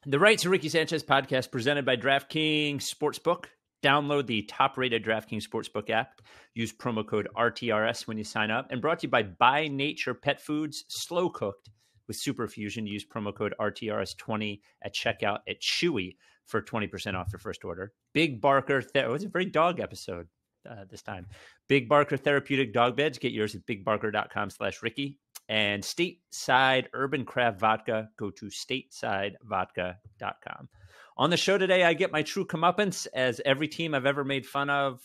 The Right to Ricky Sanchez podcast presented by DraftKings Sportsbook. Download the top-rated DraftKings Sportsbook app. Use promo code RTRS when you sign up. And brought to you by By Nature Pet Foods, slow cooked with Superfusion. Use promo code RTRS20 at checkout at Chewy for 20% off your first order. Big Barker, it was a very dog episode this time. Big Barker Therapeutic Dog Beds. Get yours at bigbarker.com/Ricky. And Stateside Urban Craft Vodka. Go to statesidevodka.com. On the show today, I get my true comeuppance as every team I've ever made fun of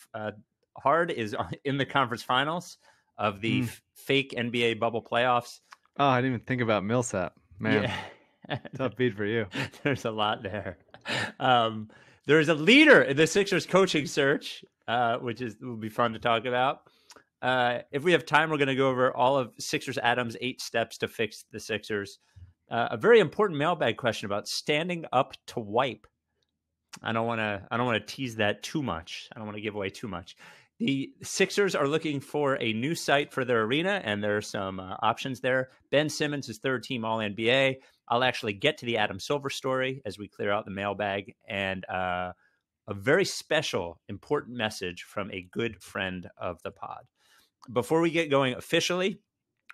hard is in the conference finals of the fake NBA bubble playoffs. Oh, I didn't even think about Millsap. Man, yeah. Tough beat for you. There's a lot there. There's a leader in the Sixers coaching search, which will be fun to talk about. If we have time, we're going to go over all of Sixers Adams' 8 steps to fix the Sixers. A very important mailbag question about standing up to wipe. I don't want to tease that too much. I don't want to give away too much. The Sixers are looking for a new site for their arena, and there are some options there. Ben Simmons is third team All-NBA. I'll actually get to the Adam Silver story as we clear out the mailbag, and a very special, important message from a good friend of the pod. Before we get going officially,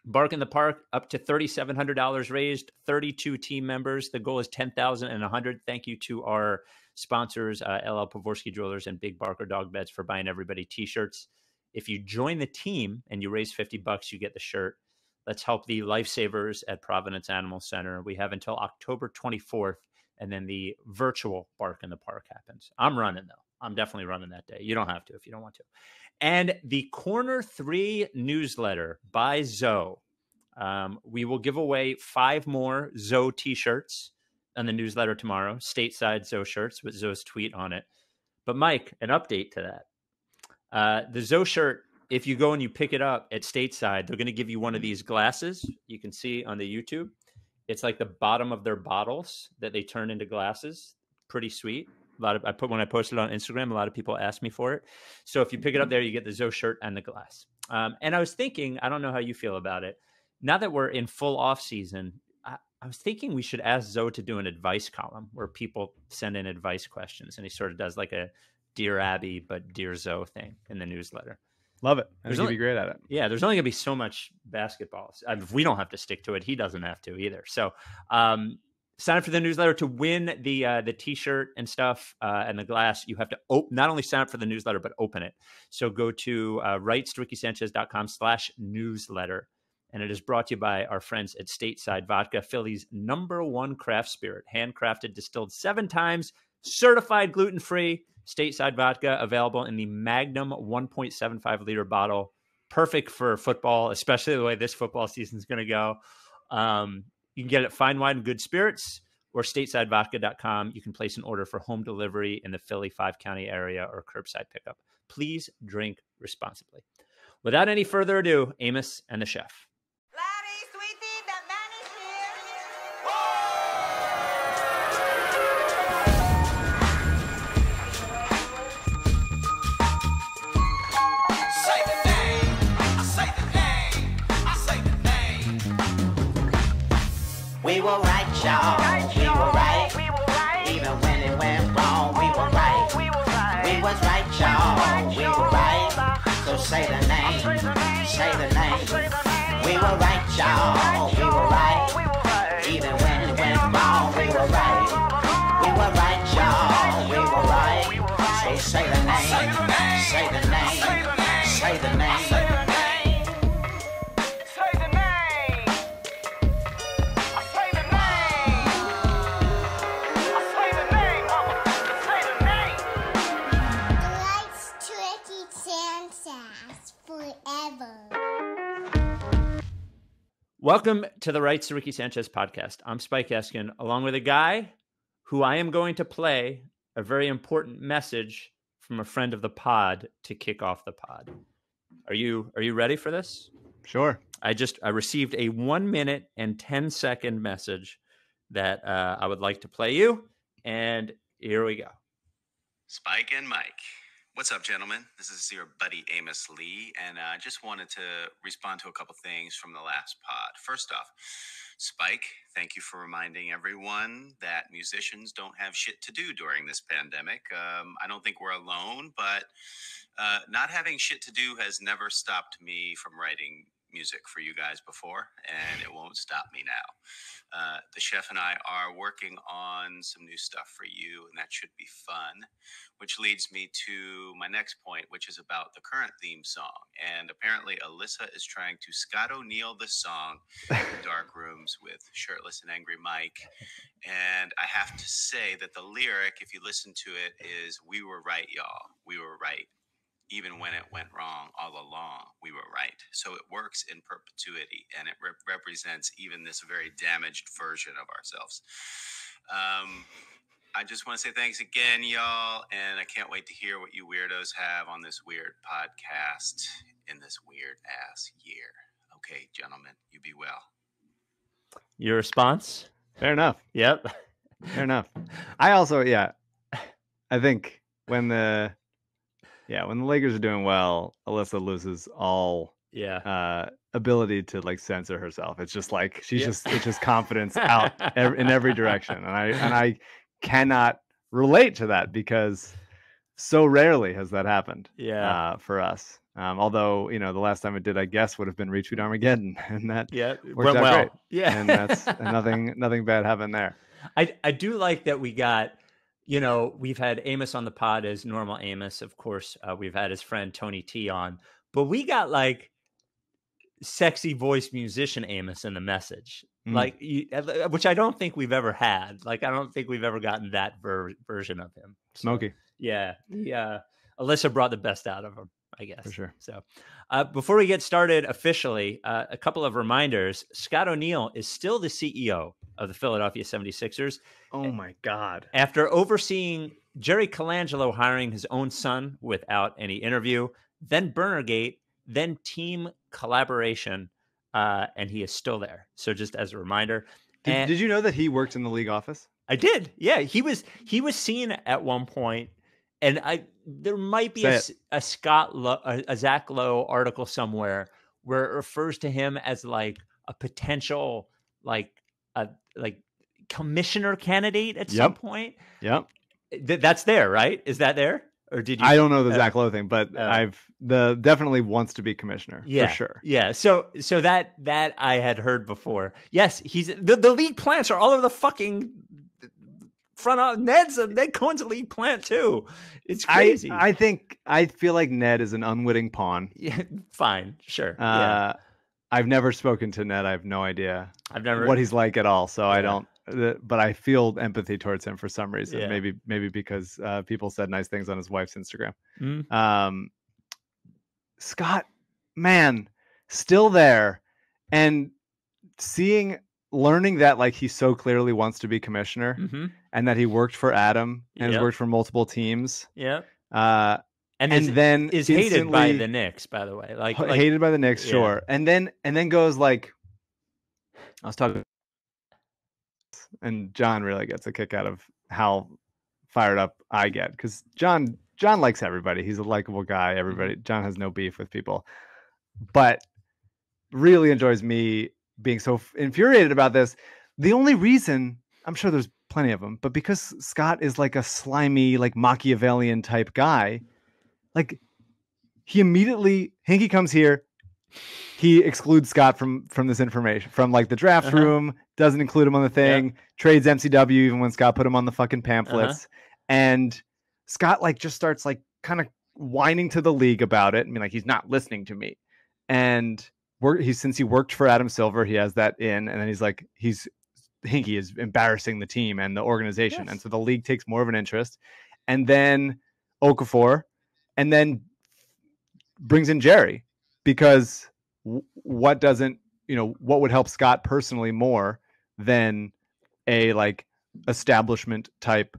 Bark in the Park, up to $3,700 raised, 32 team members. The goal is 10,100. Thank you to our sponsors, LL Pavorsky Jewelers and Big Barker Dog Beds, for buying everybody t-shirts. If you join the team and you raise $50, you get the shirt. Let's help the lifesavers at Providence Animal Center. We have until October 24th, and then the virtual Bark in the Park happens. I'm running, though. I'm definitely running that day. You don't have to if you don't want to. And the Corner 3 newsletter by Zoe. We will give away 5 more Zoe t-shirts on the newsletter tomorrow. Stateside Zoe shirts with Zoe's tweet on it. But Mike, an update to that. The Zoe shirt, if you go and you pick it up at Stateside, they're going to give you one of these glasses. You can see on the YouTube. It's like the bottom of their bottles that they turn into glasses. Pretty sweet. When I posted it on Instagram, a lot of people asked me for it. So if you pick it up there, you get the Zoe shirt and the glass. And I was thinking, I don't know how you feel about it. Now that we're in full off season, I was thinking we should ask Zoe to do an advice column where people send in advice questions, and he sort of does like a Dear Abby, but Dear Zoe thing in the newsletter. Love it. I think he'd be great at it. Yeah, there's only going to be so much basketball. If we don't have to stick to it, he doesn't have to either. So sign up for the newsletter to win the t-shirt and stuff and the glass. You have to not only sign up for the newsletter, but open it. So go to rightstorickysanchez.com/newsletter. And it is brought to you by our friends at Stateside Vodka, Philly's #1 craft spirit, handcrafted, distilled 7 times, certified gluten-free. Stateside Vodka, available in the Magnum 1.75 liter bottle. Perfect for football, especially the way this football season is going to go. You can get it at Fine Wine and Good Spirits or statesidevodka.com. You can place an order for home delivery in the Philly 5-county area or curbside pickup. Please drink responsibly. Without any further ado, Amos and the chef. We were right, y'all. We were right. Even when it went wrong, we were right. We was right, y'all. We were right. So say the name. Say the name. We were right, y'all. We were right. Even when it went wrong, we were right. We were right, y'all. We were right. So say the name. Say the name. Say the name. Welcome to the Rights to Ricky Sanchez podcast. I'm Spike Eskin, along with a guy who I am going to play a very important message from a friend of the pod to kick off the pod. Are you ready for this? Sure. I received a 1 minute and 10-second message that I would like to play you, and here we go. Spike and Mike. What's up, gentlemen? This is your buddy Amos Lee, and I just wanted to respond to a couple things from the last pod. First off, Spike, thank you for reminding everyone that musicians don't have shit to do during this pandemic. I don't think we're alone, but not having shit to do has never stopped me from writing music for you guys before, and it won't stop me now. The chef and I are working on some new stuff for you, and that should be fun, which leads me to my next point, which is about the current theme song. And apparently Alyssa is trying to Scott O'Neill the song in dark rooms with shirtless and angry Mike. And I have to say that the lyric, if you listen to it, is "We were right, y'all. We were right. Even when it went wrong all along, we were right." So it works in perpetuity, and it represents even this very damaged version of ourselves. I just want to say thanks again, y'all, and I can't wait to hear what you weirdos have on this weird podcast in this weird-ass year. Okay, gentlemen, you be well. Your response? Fair enough. Yep. Fair enough. I also, I think when the Lakers are doing well, Alyssa loses all ability to like censor herself. It's just like it's just confidence out in every direction, and I cannot relate to that because so rarely has that happened. For us. Although the last time it did, I guess, would have been Retweet Armageddon, and that worked out well. great. Yeah, and that's nothing bad happened there. I do like that we got. We've had Amos on the pod as normal Amos. Of course, we've had his friend Tony T on, but we got like sexy voice musician Amos in the message, which I don't think we've ever had. Like, I don't think we've ever gotten that version of him. Smokey. Yeah. Alyssa brought the best out of him, I guess. For sure. So before we get started officially, a couple of reminders. Scott O'Neill is still the CEO of the Philadelphia 76ers. Oh my God. After overseeing Jerry Colangelo hiring his own son without any interview, then Burnergate, then team collaboration, and he is still there. So just as a reminder. Did you know that he worked in the league office? I did. Yeah, he was seen at one point, and there might be a Zach Lowe article somewhere where it refers to him as like a potential commissioner candidate at some point. Yep. That's there, right? Is that there? Or did you? I don't know the Zach Lowe thing, but definitely wants to be commissioner for sure. Yeah. So that I had heard before. Yes, he's the league plants are all over the fucking front of Ned Cohen's a league plant too. It's crazy. I feel like Ned is an unwitting pawn. Yeah, fine, sure. I've never spoken to Ned. I have no idea what he's like at all. So I don't. But I feel empathy towards him for some reason. Yeah. Maybe because people said nice things on his wife's Instagram. Scott, man, still there, and learning that like he so clearly wants to be commissioner, and that he worked for Adam and has worked for multiple teams. Yeah. And then is hated by the Knicks, by the way. Like hated by the Knicks, sure. And then goes like, I was talking. And John really gets a kick out of how fired up I get, because John likes everybody. He's a likable guy. John has no beef with people, but really enjoys me being so infuriated about this. The only reason, I'm sure there's plenty of them, but because Scott is like a slimy, like Machiavellian type guy, like Hinkie comes here. He excludes Scott from this information, from like the draft room, doesn't include him on the thing, trades MCW even when Scott put him on the fucking pamphlets. And Scott like just starts like kind of whining to the league about it. I mean, like, he's not listening to me. And since he worked for Adam Silver, he has that in, and then he's like, Hinkie is embarrassing the team and the organization. Yes. And so the league takes more of an interest. And then Okafor, and then brings in Jerry. Because what would help Scott personally more than a like establishment type,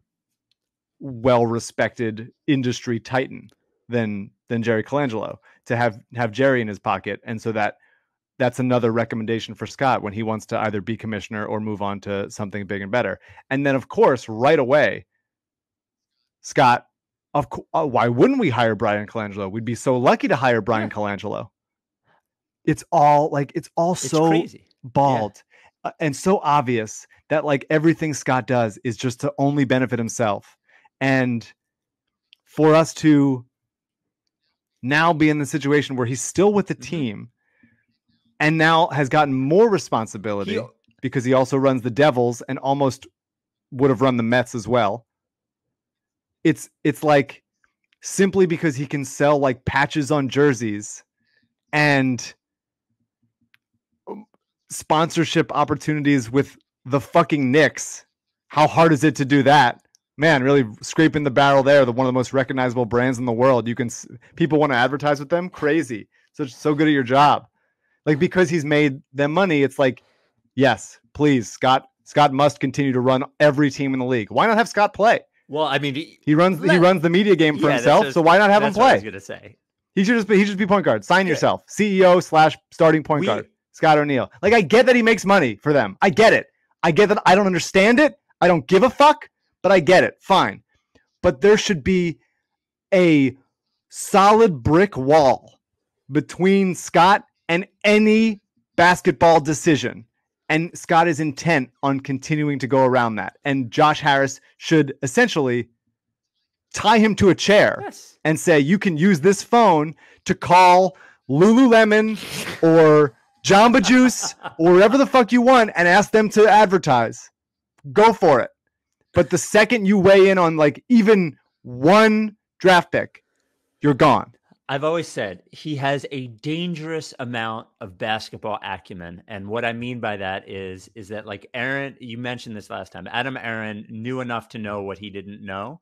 well-respected industry titan than Jerry Colangelo, to have Jerry in his pocket. And so that's another recommendation for Scott when he wants to either be commissioner or move on to something big and better. And then of course, right away, Scott, why wouldn't we hire Brian Colangelo? We'd be so lucky to hire Brian Colangelo. It's all so crazy. Bald. and so obvious that like everything Scott does is just to only benefit himself. And for us to now be in the situation where he's still with the team and now has gotten more responsibility because he also runs the Devils and almost would have run the Mets as well. It's like simply because he can sell like patches on jerseys and sponsorship opportunities with the fucking Knicks. How hard is it to do that? Man, really scraping the barrel there. One of the most recognizable brands in the world. People want to advertise with them. Crazy. So good at your job. Like, because he's made them money, it's like, yes, please, Scott must continue to run every team in the league. Why not have Scott play? Well, I mean, he runs the media game for himself, so why not have him play? What I was gonna say. He should just be point guard. Sign yourself, CEO / starting point guard. Scott O'Neil. Like, I get that he makes money for them. I get it. I get that I don't understand it. I don't give a fuck, but I get it. Fine. But there should be a solid brick wall between Scott and any basketball decision. And Scott is intent on continuing to go around that. And Josh Harris should essentially tie him to a chair and say, you can use this phone to call Lululemon or Jamba Juice or whatever the fuck you want and ask them to advertise. Go for it. But the second you weigh in on like even one draft pick, you're gone. I've always said he has a dangerous amount of basketball acumen. And what I mean by that is that, like, Aaron, you mentioned this last time, Adam Aaron knew enough to know what he didn't know.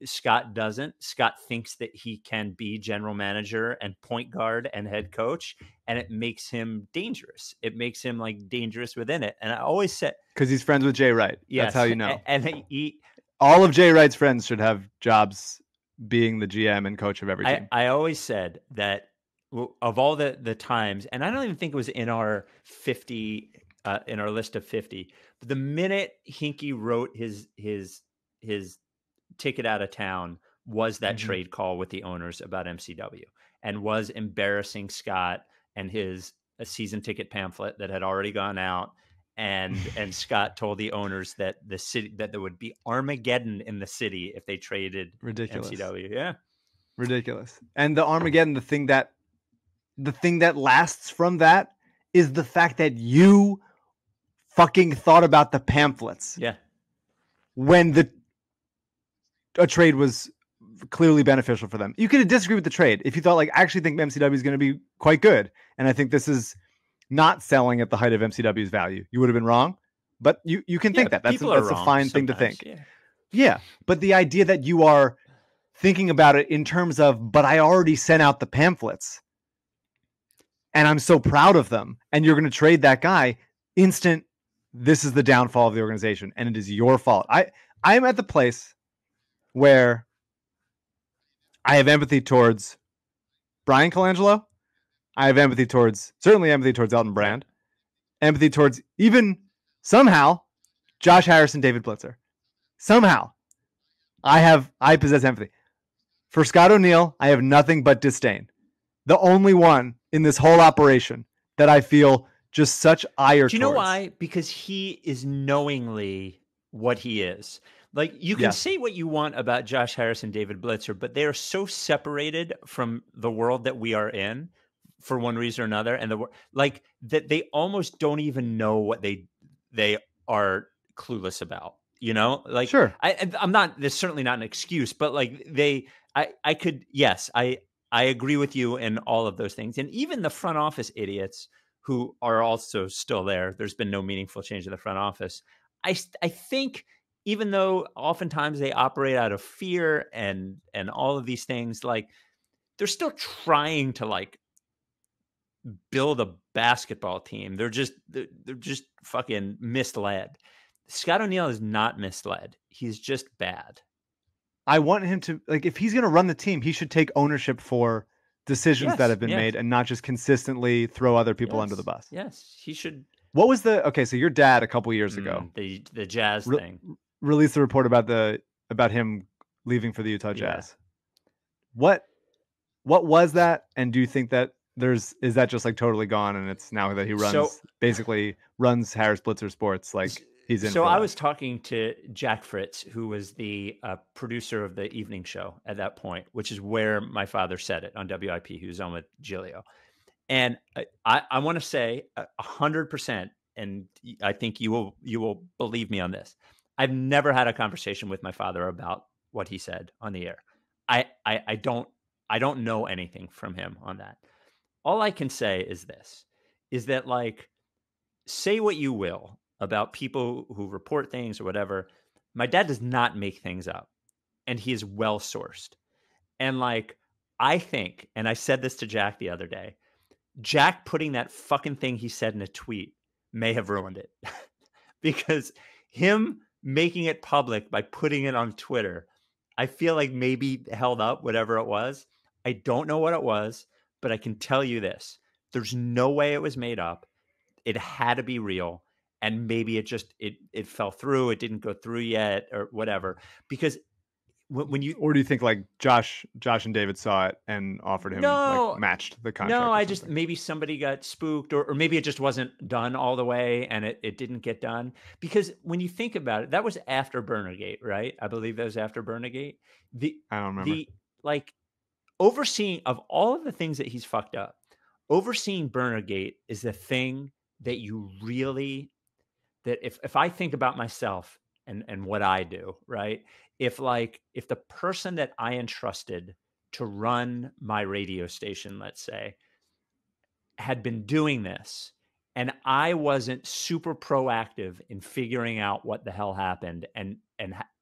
Scott doesn't. Scott thinks that he can be general manager and point guard and head coach, and it makes him dangerous. It makes him like dangerous within it. And I always said, because he's friends with Jay Wright. Yes, that's how you know. And all of Jay Wright's friends should have jobs being the GM and coach of every team. I always said that of all the times, and I don't even think it was in our 50 in our list of 50, but the minute Hinkie wrote his ticket out of town was that trade call with the owners about MCW, and was embarrassing Scott and his season ticket pamphlet that had already gone out. And Scott told the owners that the city, that there would be Armageddon in the city if they traded MCW. Yeah. Ridiculous. And the Armageddon, the thing that lasts from that is the fact that you fucking thought about the pamphlets. Yeah. When a trade was clearly beneficial for them. You could disagree with the trade if you thought, like, I actually think MCW is going to be quite good, and I think this is not selling at the height of MCW's value. You would have been wrong, but you can think that. That's a fine thing to think. Yeah. But the idea that you are thinking about it in terms of, but I already sent out the pamphlets and I'm so proud of them, and you're going to trade that guy, instant, this is the downfall of the organization, and it is your fault. I'm at the place where I have empathy towards Brian Colangelo. I have certainly empathy towards Elton Brand, empathy towards even somehow Josh Harris and David Blitzer. Somehow I possess empathy. For Scott O'Neil, I have nothing but disdain. The only one in this whole operation that I feel just such ire towards. Do you know why? Because he is knowingly what he is. Like, you can say what you want about Josh Harris and David Blitzer, but they are so separated from the world that we are in for one reason or another, and like that they almost don't even know what they are clueless about. You know, like, sure, I'm not. There's certainly not an excuse, but like I could. Yes, I agree with you in all of those things, and even the front office idiots who are also still there. There's been no meaningful change in the front office. I think, even though oftentimes they operate out of fear and all of these things, like, they're still trying to like build a basketball team. They're just fucking misled. Scott O'Neil is not misled. He's just bad. I want him to, like, if he's going to run the team, he should take ownership for decisions that have been made and not just consistently throw other people under the bus. Yes, he should. What was so your dad a couple years ago, the Jazz thing, released a report about him leaving for the Utah Jazz. What was that? And do you think that is that just like totally gone, and it's now that he basically runs Harris Blitzer Sports, like he's in. So for I that. was talking to Jack Fritz, who was the producer of the evening show at that point, which is where my father said it on WIP. He was on with Gilio. And I want to say 100%, and I think you will believe me on this. I've never had a conversation with my father about what he said on the air. I don't know anything from him on that. All I can say is this, is that like, say what you will about people who report things or whatever. My dad does not make things up, and he is well sourced. And like, I think, and I said this to Jack the other day, Jack putting that fucking thing he said in a tweet may have ruined it because him making it public by putting it on Twitter, I feel like maybe held up whatever it was. I don't know what it was, but I can tell you this. There's no way it was made up. It had to be real. And maybe it just, it fell through. It didn't go through yet or whatever, because when you, or do you think like Josh and David saw it and offered him like matched the contract? No, I just, maybe somebody got spooked, or maybe it just wasn't done all the way and it didn't get done. Because when you think about it, that was after Burnergate, right? I believe that was after Burnergate. I don't remember. Like overseeing of all of the things that he's fucked up, overseeing Burnergate is the thing that you really, that if I think about myself and what I do, right? If the person that I entrusted to run my radio station, let's say, had been doing this and I wasn't super proactive in figuring out what the hell happened and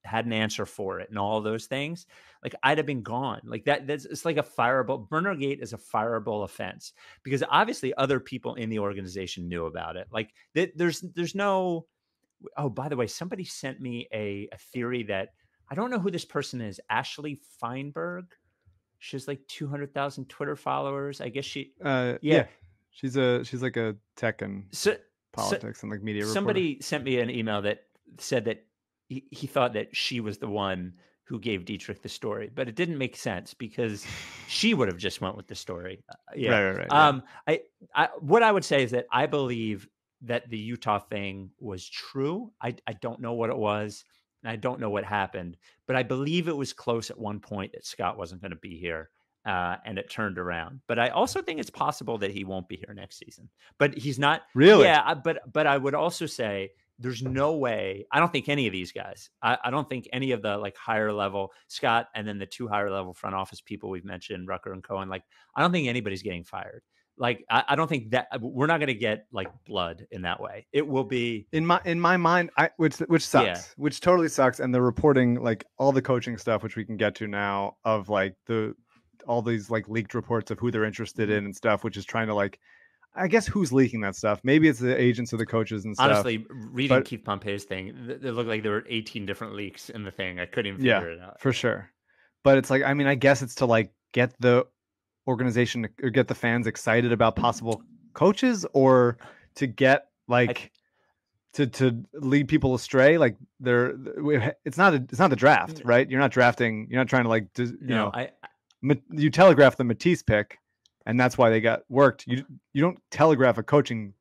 had an answer for it and all those things, like I'd have been gone. Like it's like a fireable. Burnergate is a fireable offense because obviously other people in the organization knew about it. Like there's no, oh, by the way, somebody sent me a theory that I don't know who this person is. Ashley Feinberg. She has like 200,000 Twitter followers. I guess she, yeah. She's like a tech and politics and like media reporter. Somebody sent me an email that said that he thought that she was the one who gave Dietrich the story, but it didn't make sense because she would have just went with the story. Right. What I would say is that I believe that the Utah thing was true. I don't know what it was, and I don't know what happened, but I believe it was close at one point that Scott wasn't going to be here. And it turned around. But I also think it's possible that he won't be here next season. But he's not really. Yeah, but I would also say there's no way. I don't think any of these guys. I don't think any of the like higher level Scott and then the two higher level front office people we've mentioned, Rucker and Cohen. Like I don't think anybody's getting fired. Like I don't think that we're not going to get like blood in that way. It will be in my mind, which sucks, which totally sucks. And the reporting, like all the coaching stuff, which we can get to now, of like all these like leaked reports of who they're interested in and stuff, which is trying to like, I guess who's leaking that stuff? Maybe it's the agents or the coaches and stuff. Honestly, reading Keith Pompey's thing, it looked like there were 18 different leaks in the thing. I couldn't even figure it out. For sure. But it's like, I mean, I guess it's to like get the organization or get the fans excited about possible coaches, or to get like to lead people astray. Like it's not the draft, right? You're not drafting. You're not trying to like, you telegraph the Matisse pick, and that's why they got worked. You don't telegraph a coaching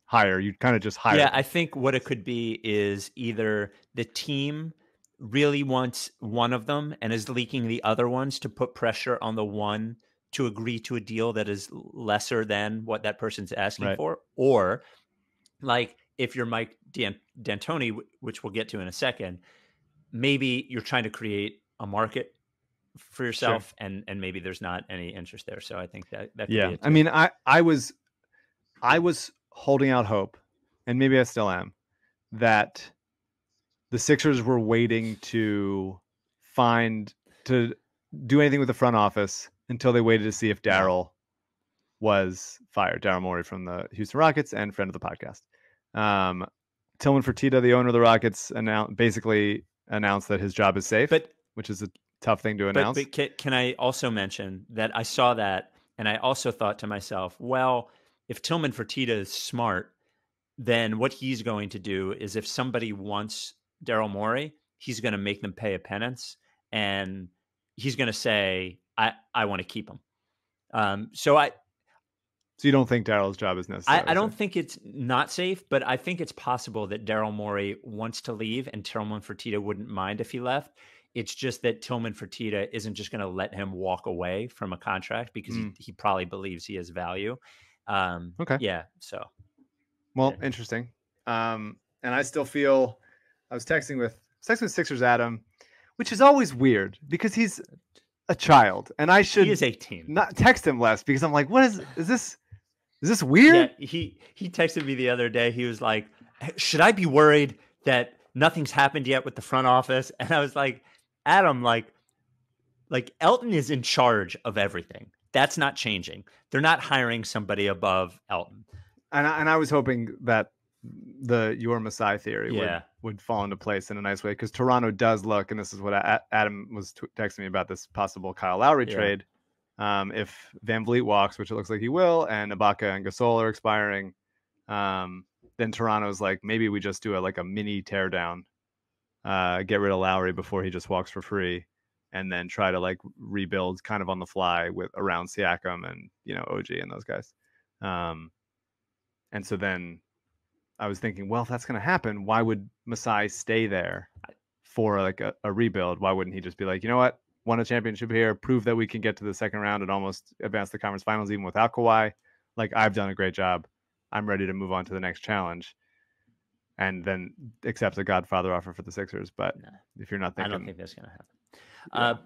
hire. You kind of just hire. Yeah, I think what it could be is either the team really wants one of them and is leaking the other ones to put pressure on the one to agree to a deal that is lesser than what that person's asking for, or like if you're Mike D'Antoni, which we'll get to in a second, maybe you're trying to create a market for yourself, and maybe there's not any interest there. So I think that could be it too. I mean, I was holding out hope, and maybe I still am, that the Sixers were waiting to do anything with the front office until they waited to see if Daryl was fired. Daryl Morey from the Houston Rockets and friend of the podcast. Tillman Fertitta, the owner of the Rockets, basically announced that his job is safe, which is a tough thing to announce. But can I also mention that I saw that, and I also thought to myself, well, if Tillman Fertitta is smart, then what he's going to do is if somebody wants Daryl Morey, he's going to make them pay a penance, and he's going to say, I want to keep him. So So you don't think Daryl's job is necessary? I don't think it's not safe, but I think it's possible that Daryl Morey wants to leave and Tillman Fertitta wouldn't mind if he left. It's just that Tillman Fertitta isn't just going to let him walk away from a contract because he probably believes he has value. Okay. Yeah. So. Well, interesting. And I still feel I was texting with Sixers Adam, which is always weird because he's a child and I should he is 18. Not text him less because I'm like, what is this weird? Yeah, he texted me the other day. He was like, should I be worried that nothing's happened yet with the front office? And I was like, Adam, like Elton is in charge of everything. That's not changing. They're not hiring somebody above Elton. And I was hoping that the your Masai theory would fall into place in a nice way because Toronto does look, and this is what Adam was texting me about this possible Kyle Lowry trade. If Van Vliet walks, which it looks like he will, and Ibaka and Gasol are expiring, then Toronto's like, maybe we just do a mini teardown, get rid of Lowry before he just walks for free, and then try to like rebuild kind of on the fly with around Siakam and OG and those guys. And so then I was thinking, well, if that's going to happen, why would Masai stay there for like a rebuild? Why wouldn't he just be like, you know what? Won a championship here, prove that we can get to the second round and almost advance the conference finals even without Kawhi. Like, I've done a great job. I'm ready to move on to the next challenge. And then accept a Godfather offer for the Sixers. But if you're not thinking... I don't think that's going to happen.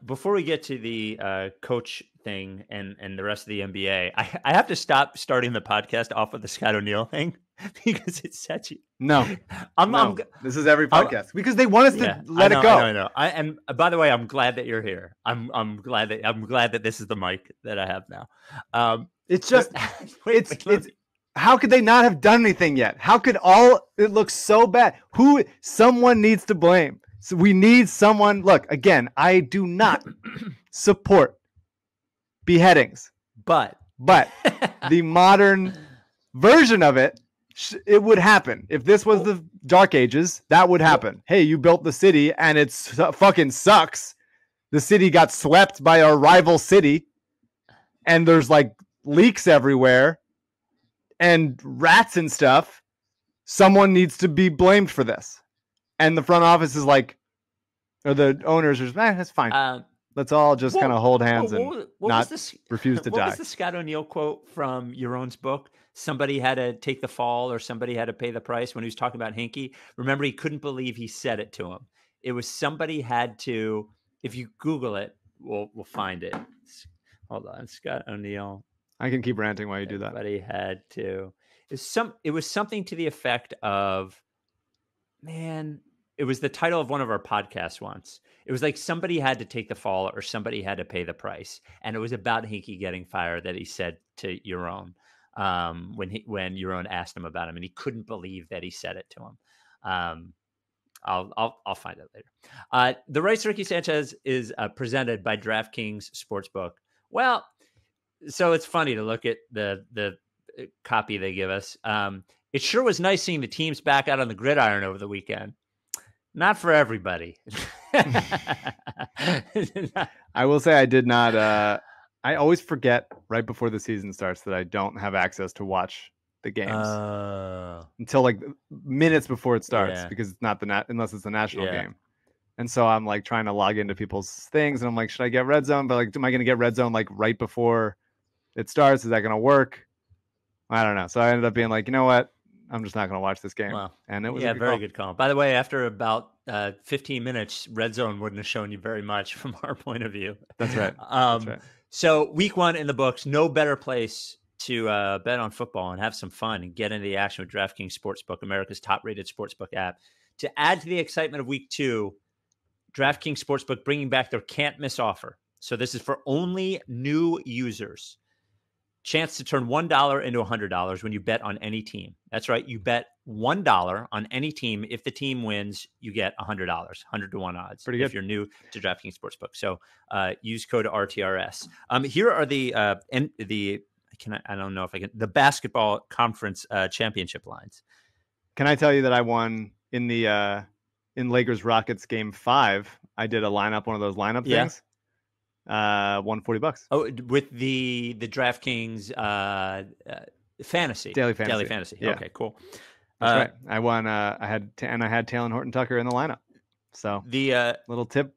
Before we get to the coach thing and the rest of the NBA, I have to stop starting the podcast off with the Scott O'Neal thing because it's such. No. This is every podcast because they want us to let it go. I know. And by the way, I'm glad that you're here. I'm glad that this is the mic that I have now. It's just it's how could they not have done anything yet? How could it looks so bad? Someone needs to blame. So we need someone. Look, again, I do not support beheadings, but the modern version of it, it would happen. If this was the Dark Ages, that would happen. Hey, you built the city and it fucking sucks. The city got swept by a rival city and there's like leaks everywhere and rats and stuff. Someone needs to be blamed for this. And the front office is like, or the owners are just, that's fine. Let's all just kind of hold hands and refuse to die. What was the Scott O'Neal quote from Yaron's book? Somebody had to take the fall or somebody had to pay the price when he was talking about Hinkie. Remember, he couldn't believe he said it to him. It was somebody had to, if you Google it, we'll find it. Hold on, Scott O'Neal. I can keep ranting while you do that. Somebody had to. It was something to the effect of, man, it was the title of one of our podcasts once. It was like somebody had to take the fall or somebody had to pay the price. And it was about Hinkie getting fired that he said to Yaron when Yaron asked him about him, and he couldn't believe that he said it to him. I'll find it later. The Rights to Ricky Sanchez is presented by DraftKings Sportsbook. Well, so it's funny to look at the copy they give us. It sure was nice seeing the teams back out on the gridiron over the weekend. Not for everybody. I will say I did not. I always forget right before the season starts that I don't have access to watch the games until like minutes before it starts because it's not unless it's the national game. And so I'm like trying to log into people's things and I'm like, should I get Red Zone? But like, am I going to get Red Zone like right before it starts? Is that going to work? I don't know. So I ended up being like, you know what? I'm just not going to watch this game. Wow. And it was very good call. By the way, after about 15 minutes, Red Zone wouldn't have shown you very much from our point of view. That's right. That's right. So week 1 in the books, no better place to bet on football and have some fun and get into the action with DraftKings Sportsbook, America's top-rated sportsbook app. To add to the excitement of week 2, DraftKings Sportsbook bringing back their can't-miss offer. So this is for only new users. Chance to turn $1 into $100 when you bet on any team. That's right. You bet $1 on any team. If the team wins, you get $100, 100 to 1 odds. Pretty good. If you're new to DraftKings Sportsbook. So use code RTRS. Here are the basketball conference championship lines. Can I tell you that I won in the in Lakers Rockets game 5? I did one of those lineup things. $140. Oh, with the DraftKings fantasy. Daily fantasy. Yeah. Okay, cool. That's right. I won. I had Talon Horton Tucker in the lineup. So the little tip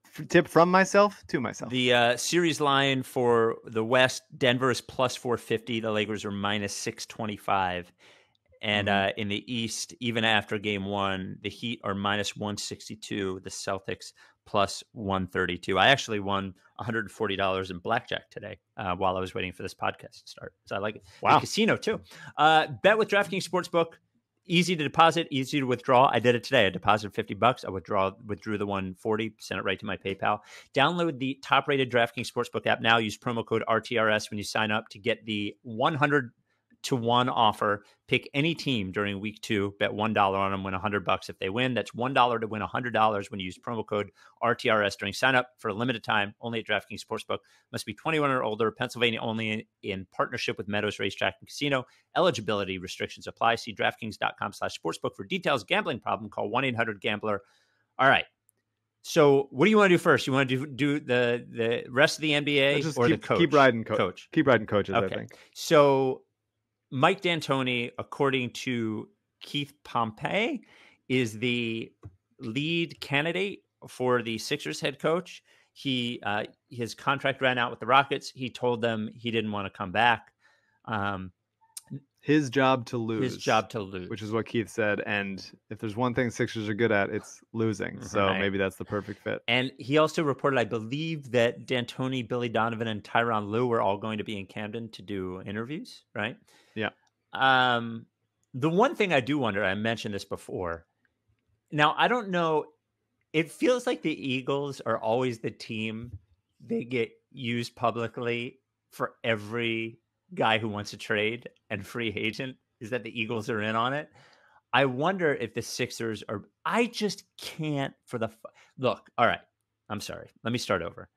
from myself to myself. The series line for the West, Denver is plus 450. The Lakers are minus 625. And in the East, even after game one, the Heat are minus 162. The Celtics plus 132. I actually won $140 in blackjack today while I was waiting for this podcast to start. So I like it. Wow. The casino too. Bet with DraftKings Sportsbook. Easy to deposit, easy to withdraw. I did it today. I deposited $50. I withdrew the 140, sent it right to my PayPal. Download the top-rated DraftKings Sportsbook app now. Use promo code RTRS when you sign up to get the 100-to-1 offer. Pick any team during week 2. Bet $1 on them, win $100 if they win. That's $1 to win $100 when you use promo code RTRS during sign up for a limited time. Only at DraftKings Sportsbook. Must be 21 or older. Pennsylvania only in partnership with Meadows Racetrack and Casino. Eligibility restrictions apply. See DraftKings.com/sportsbook for details. Gambling problem? Call 1-800-GAMBLER. All right. So what do you want to do first? You want to do the rest of the NBA or the coach? Keep riding coach. Keep riding coaches, okay. I think. So Mike D'Antoni, according to Keith Pompey, is the lead candidate for the Sixers head coach. His contract ran out with the Rockets. He told them he didn't want to come back. His job to lose. Which is what Keith said. And if there's one thing Sixers are good at, it's losing. So maybe that's the perfect fit. And he also reported, I believe, that D'Antoni, Billy Donovan, and Tyronn Lue were all going to be in Camden to do interviews, right? Yeah. The one thing I do wonder, I mentioned this before. Now, I don't know. It feels like the Eagles are always the team they get used publicly for every guy who wants to trade and free agent, is that the Eagles are in on it. I wonder if the Sixers are. I just can't look. All right. I'm sorry. Let me start over.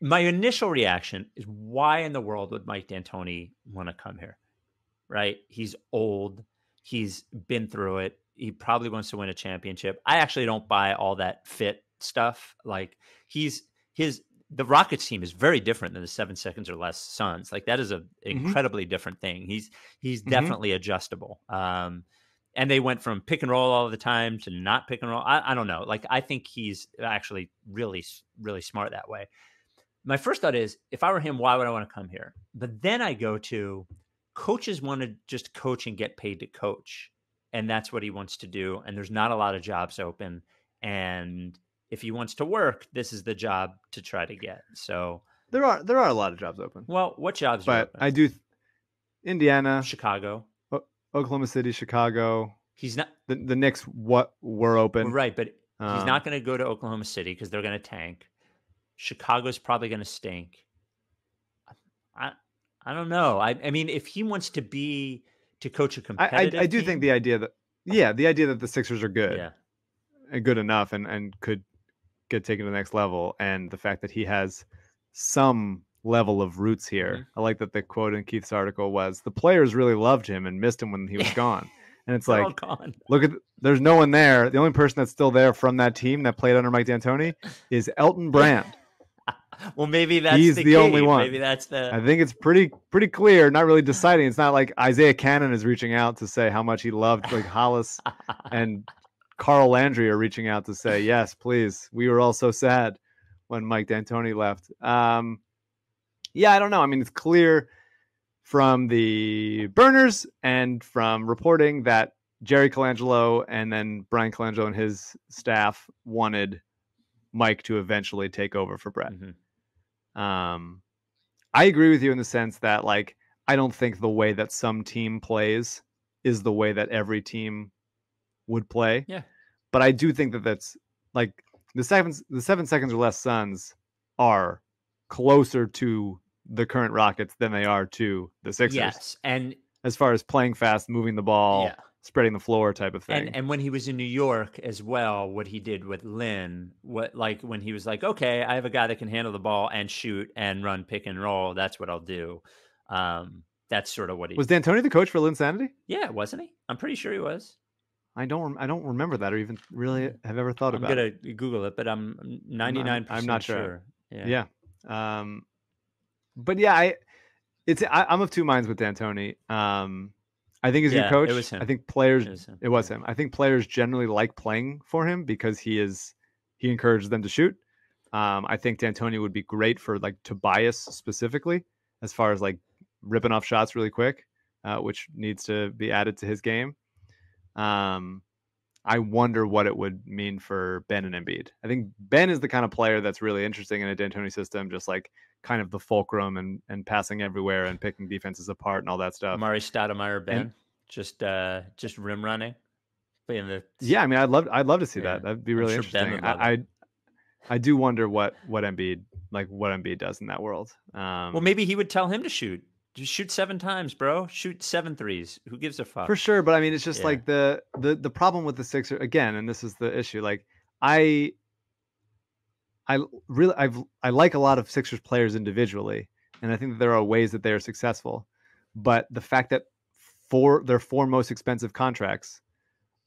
My initial reaction is, why in the world would Mike D'Antoni want to come here? Right? He's old. He's been through it. He probably wants to win a championship. I actually don't buy all that fit stuff. Like the Rockets team is very different than the 7 seconds or less Suns. Like that is an incredibly different thing. He's definitely adjustable. And they went from pick and roll all the time to not pick and roll. I don't know. Like I think he's actually really, really smart that way. My first thought is, if I were him, why would I want to come here? But then I go to, coaches want to just coach and get paid to coach. And that's what he wants to do. And there's not a lot of jobs open. And if he wants to work, this is the job to try to get. So there are a lot of jobs open. Well, what jobs but are open? I do Indiana, Chicago, Oklahoma City, Chicago. He's not the Knicks. What were open, right? But he's not going to go to Oklahoma City because they're going to tank. Chicago's probably going to stink. I don't know. I mean, if he wants to coach a competitive I do team, think the idea that the Sixers are good, and good enough, and could get taken to the next level, and the fact that he has some level of roots here. I like that the quote in Keith's article was, the players really loved him and missed him when he was gone. And it's they're like, all gone. Look there's no one there. The only person that's still there from that team that played under Mike D'Antoni is Elton Brand. Well, maybe that's he's the only one. Maybe that's I think it's pretty clear. Not really deciding. It's not like Isaiah Cannon is reaching out to say how much he loved, like Hollis and Carl Landry are reaching out to say, yes, please. We were all so sad when Mike D'Antoni left. Yeah, I don't know. I mean, it's clear from the burners and from reporting that Jerry Colangelo and then Brian Colangelo and his staff wanted Mike to eventually take over for Brett. I agree with you in the sense that, like, I don't think the way that some team plays is the way that every team would play. Yeah. But I do think that that's like the 7 seconds or less Suns are closer to the current Rockets than they are to the Sixers. Yes. And as far as playing fast, moving the ball, spreading the floor type of thing. And when he was in New York as well, what he did with Lynn, when he was like, okay, I have a guy that can handle the ball and shoot and run pick and roll. That's what I'll do. That's sort of what he was. D'Antoni the coach for Lynn Sanity? Yeah, wasn't he? I'm pretty sure he was. I don't remember that or even really have ever thought about it. I'm gonna Google it, but I'm 99%. I'm not sure. Yeah. But yeah, I'm of two minds with D'Antoni. I think he's a good coach. It was him. I think players. It was him. I think players generally like playing for him because he encourages them to shoot. I think D'Antoni would be great for like Tobias specifically, as far as like ripping off shots really quick, which needs to be added to his game. I wonder what it would mean for Ben and Embiid. I think Ben is the kind of player that's really interesting in a D'Antoni system, just like kind of the fulcrum and passing everywhere and picking defenses apart and all that stuff. Murray Stoudemire, Ben, just rim running. Yeah, I mean, I'd love to see that. That'd be really interesting. I do wonder what Embiid does in that world. Well, maybe he would tell him to shoot. Just shoot 7 times, bro. Shoot 7 threes. Who gives a fuck? For sure, but I mean, it's just like the problem with the Sixers again, and this is the issue. Like I like a lot of Sixers players individually, and I think that there are ways that they are successful. But the fact that their 4 most expensive contracts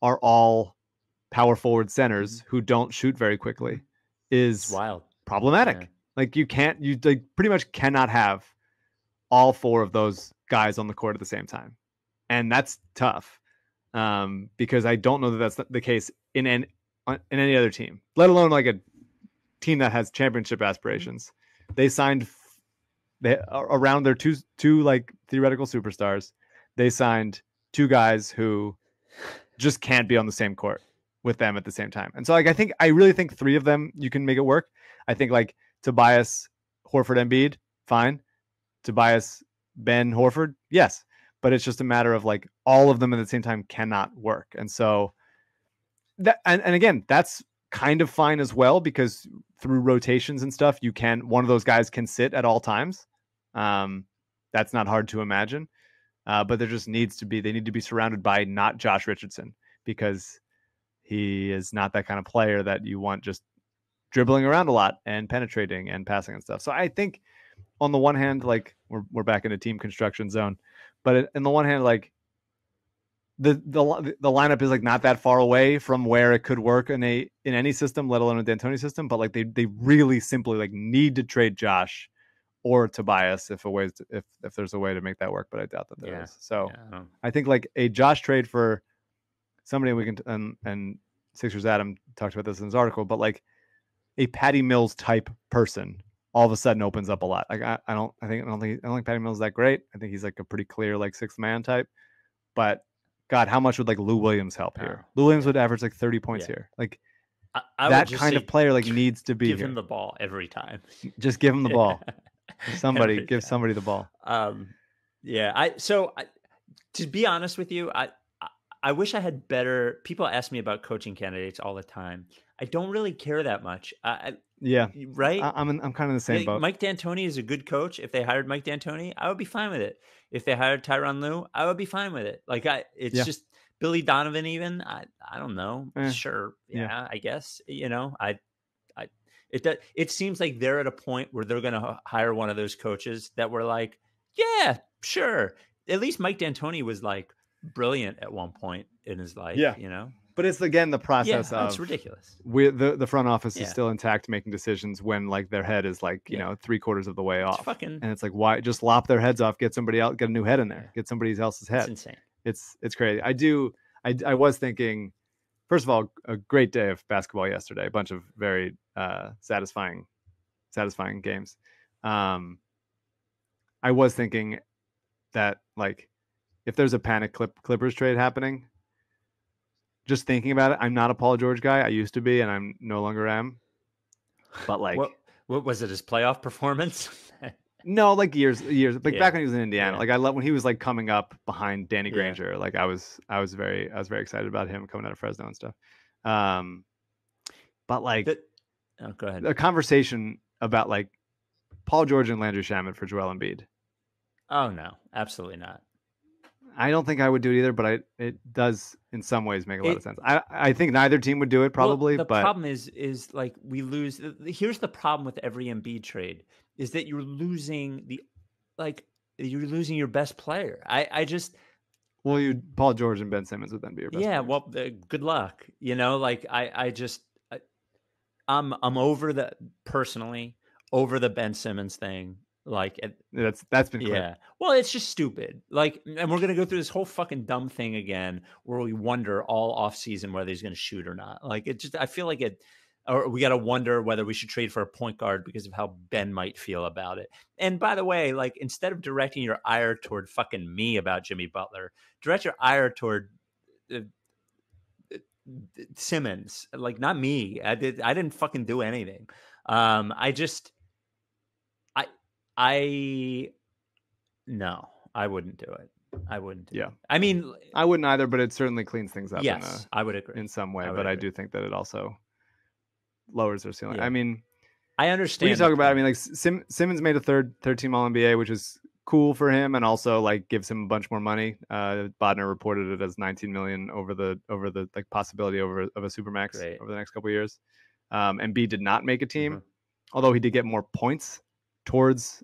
are all power forward centers who don't shoot very quickly is wild, problematic. Yeah. Like you pretty much cannot have all 4 of those guys on the court at the same time. And that's tough because I don't know that that's the case in any other team, let alone like a team that has championship aspirations. They signed around their two like theoretical superstars. They signed 2 guys who just can't be on the same court with them at the same time. And so like, I really think 3 of them, you can make it work. I think like Tobias, Horford, Embiid, fine. Tobias, Ben, Horford, yes. But it's just a matter of like all of them at the same time cannot work. And so that, and again, that's kind of fine as well, because through rotations and stuff, one of those guys can sit at all times. That's not hard to imagine. But there just they need to be surrounded by not Josh Richardson, because he is not that kind of player that you want just dribbling around a lot and penetrating and passing and stuff. So I think on the one hand, like we're back in a team construction zone, but on the one hand, like the lineup is like not that far away from where it could work in any system, let alone a D'Antoni system. But like they really simply like need to trade Josh or Tobias if there's a way to make that work. But I doubt that there is. So I think like a Josh trade for somebody we can and Sixers Adam talked about this in his article, but like a Patty Mills type person all of a sudden opens up a lot. Like I don't think Patty Mills is that great. I think he's like a pretty clear like 6th man type. But God, how much would like Lou Williams help here? Lou Williams would average like 30 points here. Like that kind of player like needs to be give him the ball every time. Just give him the ball. Somebody give somebody the ball. To be honest with you, I wish I had better. People ask me about coaching candidates all the time. I don't really care that much. Right? I'm kind of the same boat. Mike D'Antoni is a good coach. If they hired Mike D'Antoni, I would be fine with it. If they hired Tyronn Lue, I would be fine with it. Like it's just Billy Donovan. Even I don't know. Sure, I guess It seems like they're at a point where they're going to hire one of those coaches that were like, yeah, sure. At least Mike D'Antoni was like brilliant at one point in his life. But it's again the process of it's ridiculous. The front office is still intact, making decisions when like their head is like 3/4 of the way off, and it's like, why just lop their heads off, get somebody else, get a new head in there, get somebody else's head. It's insane. It's crazy. I was thinking, first of all, a great day of basketball yesterday. A bunch of very satisfying games. I was thinking that like if there's a panic Clippers trade happening, just thinking about it, I'm not a Paul George guy. I used to be, and I'm no longer am. But like, what was it? His playoff performance? No, like years. Like back when he was in Indiana. Like I love when he was like coming up behind Danny Granger. Like I was very excited about him coming out of Fresno and stuff. But like, go ahead. A conversation about like Paul George and Landry Shamet for Joel Embiid. Oh no, absolutely not. I don't think I would do it either, but it does in some ways make a lot of sense. I think neither team would do it probably. Well, the problem is like we lose. Here's the problem with every Embiid trade is that you're losing your best player. Paul George and Ben Simmons would then be your best. Yeah, players. well, good luck. I'm over over the Ben Simmons thing. Like, that's been clear. yeah. Well, it's just stupid. Like, and we're going to go through this whole fucking dumb thing again where we wonder all off season whether he's going to shoot or not. Like, it just, I feel like it, or we got to wonder whether we should trade for a point guard because of how Ben might feel about it. And by the way, like, instead of directing your ire toward fucking me about Jimmy Butler, direct your ire toward Simmons. Like, not me. I didn't fucking do anything. No, I wouldn't do it. I wouldn't do it. I mean, I wouldn't either, but it certainly cleans things up. Yes, I would agree in some way, but I do think that it also lowers their ceiling. Yeah. I mean, I understand. We talk about. I mean, like Simmons made a third team All NBA, which is cool for him, and also like gives him a bunch more money. Bodner reported it as $19 million over the like possibility of a supermax over the next couple of years. Embiid did not make a team, although he did get more points towards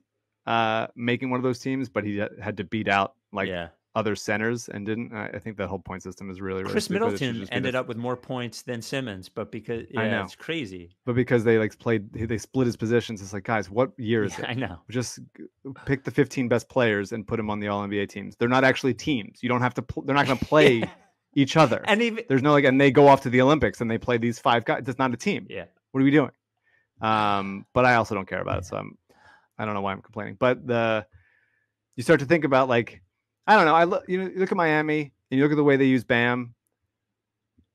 making one of those teams, but he had to beat out like other centers and didn't. I think that whole point system is really Chris Middleton ended up with more points than Simmons, but because I know it's crazy. But because they like they split his positions. It's like, guys, what year is it? I know. Just pick the 15 best players and put them on the All NBA teams. They're not actually teams. You don't have to. They're not going to play each other. And even there's no like, and they go off to the Olympics and they play these 5 guys. It's not a team. Yeah. What are we doing? But I also don't care about it, so I don't know why I'm complaining. But you start to think about like, I don't know. You look at Miami and you look at the way they use Bam,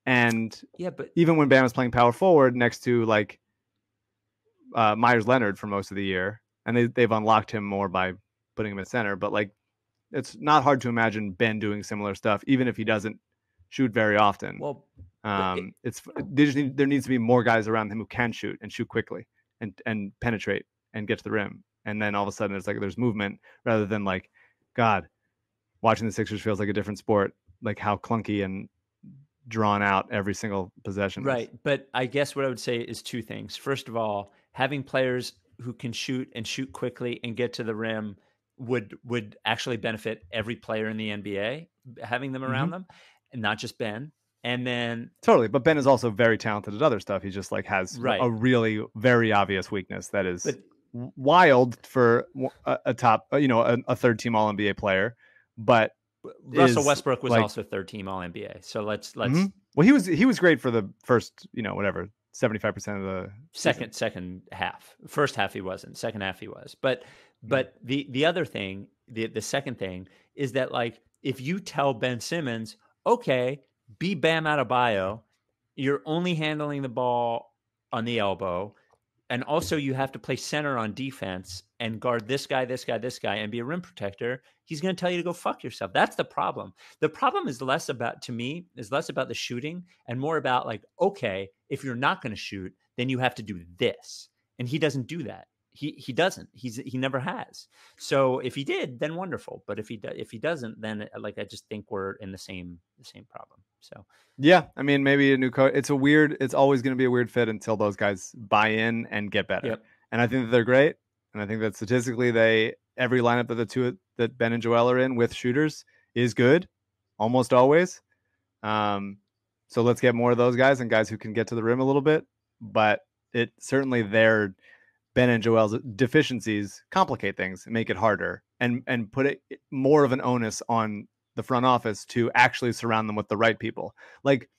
and but even when Bam was playing power forward next to like Myers Leonard for most of the year, and they've unlocked him more by putting him at center. But like, it's not hard to imagine Ben doing similar stuff, even if he doesn't shoot very often. Well, there needs to be more guys around him who can shoot and shoot quickly and penetrate and get to the rim. And then all of a sudden it's like there's movement rather than like, God, watching the Sixers feels like a different sport, like how clunky and drawn out every single possession right is. But I guess what I would say is 2 things. First of all, having players who can shoot and shoot quickly and get to the rim would actually benefit every player in the NBA, having them around them, and not just Ben. And then totally, but Ben is also very talented at other stuff. He just like has a really very obvious weakness that is wild for a top, a third team All NBA player. But Russell Westbrook was also third team All NBA. So let's. Well, he was great for the first 75% of the second half. First half he wasn't. Second half he was. But the other thing, the second thing is that like if you tell Ben Simmons, okay, be Bam Adebayo, you're only handling the ball on the elbow, and also you have to play center on defense and guard this guy, and be a rim protector. He's going to tell you to go fuck yourself. That's the problem. The problem is less about the shooting and more about like, okay, if you're not going to shoot, then you have to do this. And he doesn't do that. He doesn't. He never has. So if he did, then wonderful. But if he doesn't, then like I just think we're in the same problem. So yeah, I mean maybe a new coach. It's always going to be a weird fit until those guys buy in and get better. Yep. And I think that they're great. And I think that statistically every lineup that Ben and Joel are in with shooters is good, almost always. So let's get more of those guys and guys who can get to the rim a little bit. But it certainly Ben and Joel's deficiencies complicate things and make it harder and put it more of an onus on the front office to actually surround them with the right people. Like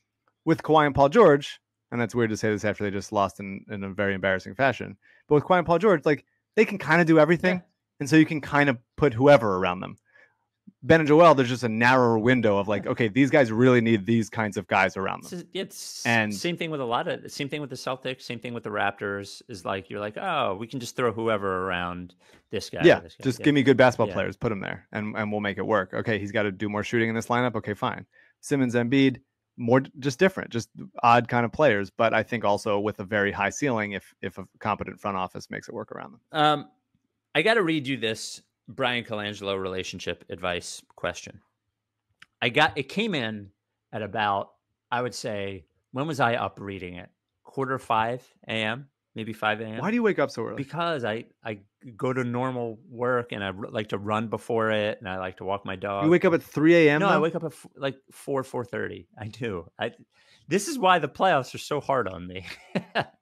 with Kawhi and Paul George, and that's weird to say this after they just lost in a very embarrassing fashion, but with Kawhi and Paul George, like they can kind of do everything. Yeah. And so you can kind of put whoever around them. Ben and Joel, there's just a narrower window of like, okay, these guys really need these kinds of guys around them. It's same thing with the Celtics, same thing with the Raptors is like, you're like, oh, we can just throw whoever around this guy. Yeah. Just give me good basketball players, put them there and we'll make it work. Okay. He's got to do more shooting in this lineup. Okay, fine. Simmons, Embiid, more just different, just odd kind of players. But I think also with a very high ceiling, if a competent front office makes it work around them. I got to read you this Brian Colangelo relationship advice question. It came in at about, I would say, when was I up reading it? 4:45 a.m. maybe 5 a.m. Why do you wake up so early? Because I go to normal work and I like to run before it, and I like to walk my dog. You wake up at 3 a.m. No, though? I wake up at like 4:30. I do. This is why the playoffs are so hard on me.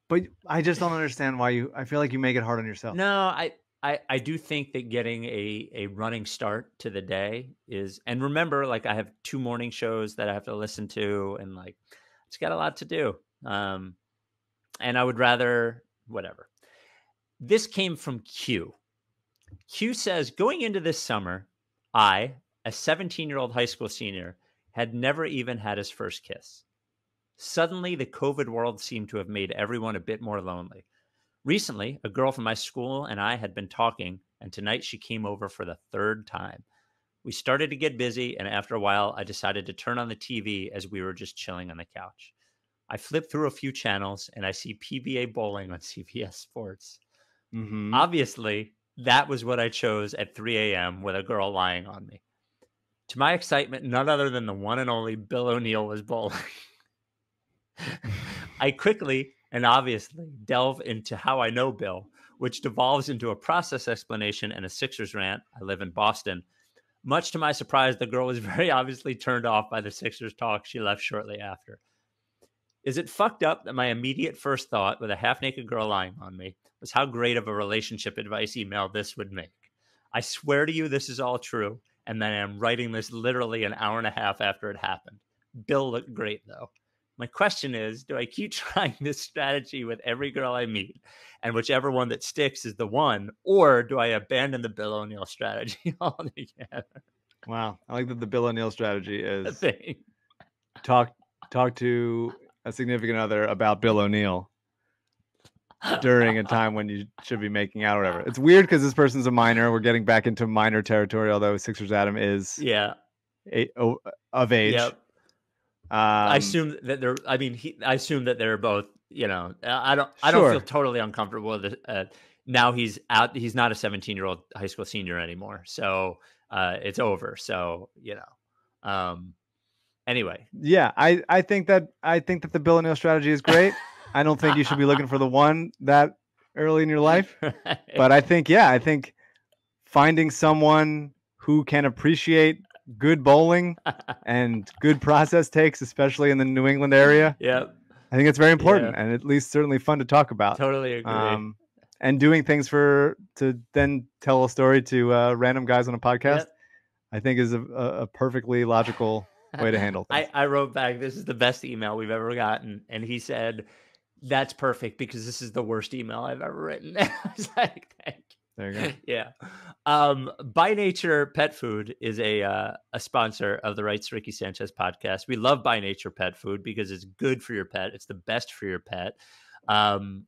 But I just don't understand why I feel like you make it hard on yourself. No, I do think that getting a running start to the day is, and remember, like I have 2 morning shows that I have to listen to, and like it's got a lot to do. And I would rather whatever. This came from Q. Q says, going into this summer, I, a 17-year-old high school senior, had never even had his first kiss. Suddenly, the COVID world seemed to have made everyone a bit more lonely. Recently, a girl from my school and I had been talking, and tonight she came over for the 3rd time. We started to get busy, and after a while, I decided to turn on the TV as we were just chilling on the couch. I flipped through a few channels, and I see PBA bowling on CBS Sports. Mm-hmm. Obviously, that was what I chose at 3 a.m. with a girl lying on me. To my excitement, none other than the one and only Bill O'Neill was bowling. I quickly and obviously delve into how I know Bill, which devolves into a process explanation and a Sixers rant. I live in Boston. Much to my surprise, the girl was very obviously turned off by the Sixers talk. She left shortly after. Is it fucked up that my immediate first thought with a half-naked girl lying on me was how great of a relationship advice email this would make? I swear to you this is all true, and that I'm writing this literally an hour and a half after it happened. Bill looked great, though. My question is, do I keep trying this strategy with every girl I meet, and whichever one that sticks is the one, or do I abandon the Bill O'Neill strategy altogether? Wow. I like that the Bill O'Neill strategy A is thing. talk to a significant other about Bill O'Neill during a time when you should be making out or whatever. It's weird because this person's a minor. We're getting back into minor territory, although Sixers Adam is of age. Yep. I assume that they're. I mean, I assume that they're both. You know, I don't feel totally uncomfortable with it. Now he's out. He's not a 17-year-old high school senior anymore. So it's over. So anyway. Yeah, I think that the Bill O'Neill strategy is great. I don't think you should be looking for the one that early in your life. Right. But I think finding someone who can appreciate good bowling and good process takes, especially in the New England area. Yep. I think it's very important and at least certainly fun to talk about. Totally agree. And doing things to then tell a story to random guys on a podcast, I think is a perfectly logical way to handle things. I wrote back, this is the best email we've ever gotten. And he said, that's perfect because this is the worst email I've ever written. I was like, thank you. There you go. Yeah. By Nature Pet Food is a sponsor of the Rights Ricky Sanchez podcast. We love By Nature Pet Food because it's good for your pet. It's the best for your pet.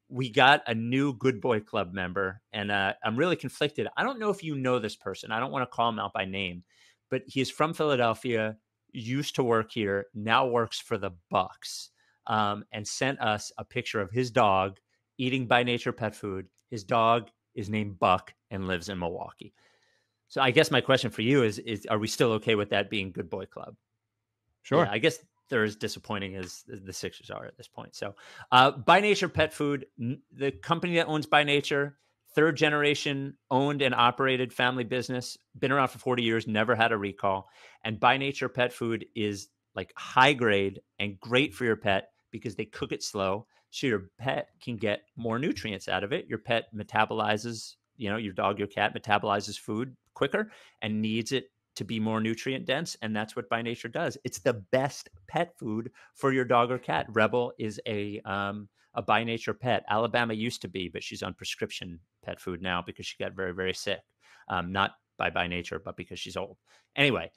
We got a new Good Boy Club member, and I'm really conflicted. I don't know if you know this person. I don't want to call him out by name, but he is from Philadelphia, used to work here, now works for the Bucks, and sent us a picture of his dog eating By Nature Pet Food. His dog is named Buck and lives in Milwaukee. So I guess my question for you is are we still okay with that being Good Boy Club? Sure. Yeah, I guess they're as disappointing as the Sixers are at this point. So By Nature Pet Food, the company that owns By Nature, 3rd generation owned and operated family business, been around for 40 years, never had a recall. And By Nature Pet Food is like high grade and great for your pet because they cook it slow. So your pet can get more nutrients out of it. Your pet metabolizes, your dog, your cat metabolizes food quicker and needs it to be more nutrient dense. And that's what By Nature does. It's the best pet food for your dog or cat. Rebel is a By Nature pet. Alabama used to be, but she's on prescription pet food now because she got very, very sick. Not by Nature, but because she's old. Anyway,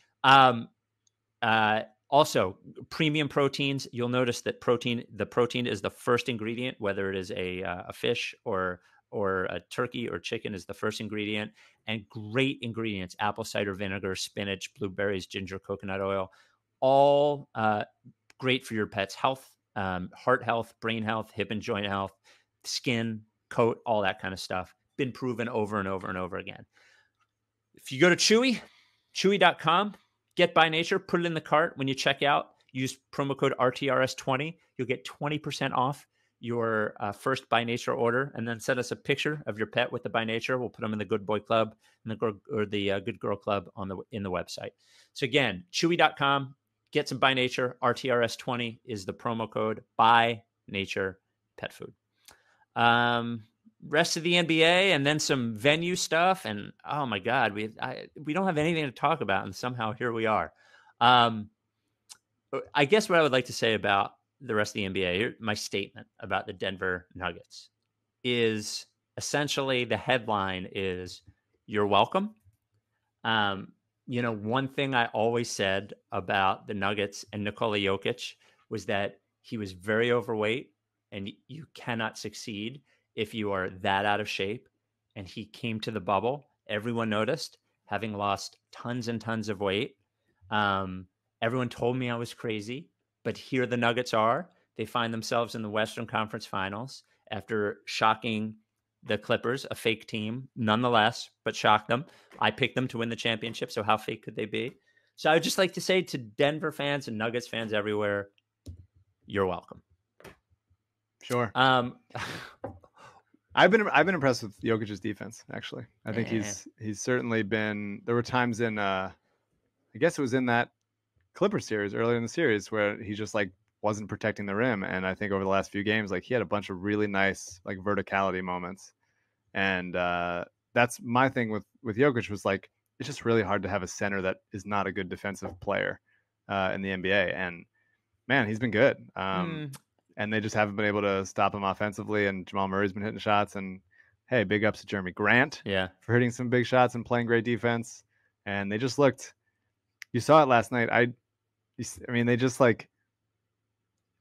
also, premium proteins. You'll notice that the protein is the first ingredient, whether it is a fish or a turkey or chicken is the first ingredient. And great ingredients: apple cider vinegar, spinach, blueberries, ginger, coconut oil. All great for your pet's health, heart health, brain health, hip and joint health, skin, coat, all that kind of stuff. Been proven over and over and over again. If you go to Chewy.com, get By Nature, put it in the cart when you check out. Use promo code RTRS20. You'll get 20% off your first By Nature order, and then send us a picture of your pet with the By Nature. We'll put them in the Good Boy Club and the Good Girl Club in the website. So again, Chewy.com, get some By Nature. RTRS20 is the promo code. By Nature pet food. Rest of the NBA, and then some venue stuff. And oh my God, we don't have anything to talk about, and somehow here we are. I guess what I would like to say about the rest of the NBA, my statement about the Denver Nuggets, is essentially the headline is "You're welcome." One thing I always said about the Nuggets and Nikola Jokic was that he was very overweight, and you cannot succeed if you are that out of shape. And he came to the bubble. Everyone noticed, having lost tons and tons of weight. Everyone told me I was crazy, but here the Nuggets are. They find themselves in the Western Conference Finals after shocking the Clippers, a fake team, nonetheless, but shocked them. I picked them to win the championship, so how fake could they be? So I would just like to say to Denver fans and Nuggets fans everywhere, you're welcome. Sure. I've been impressed with Jokic's defense, actually. I think he's certainly been. There were times in I guess it was in that Clippers series earlier in the series where he just like wasn't protecting the rim, and I think over the last few games, like he had a bunch of really nice like verticality moments, and that's my thing with Jokic was like it's just really hard to have a center that is not a good defensive player in the NBA, and man, he's been good. And they just haven't been able to stop him offensively. And Jamal Murray's been hitting shots. And hey, big ups to Jeremy Grant for hitting some big shots and playing great defense. And they just looked. You saw it last night. I mean, they just like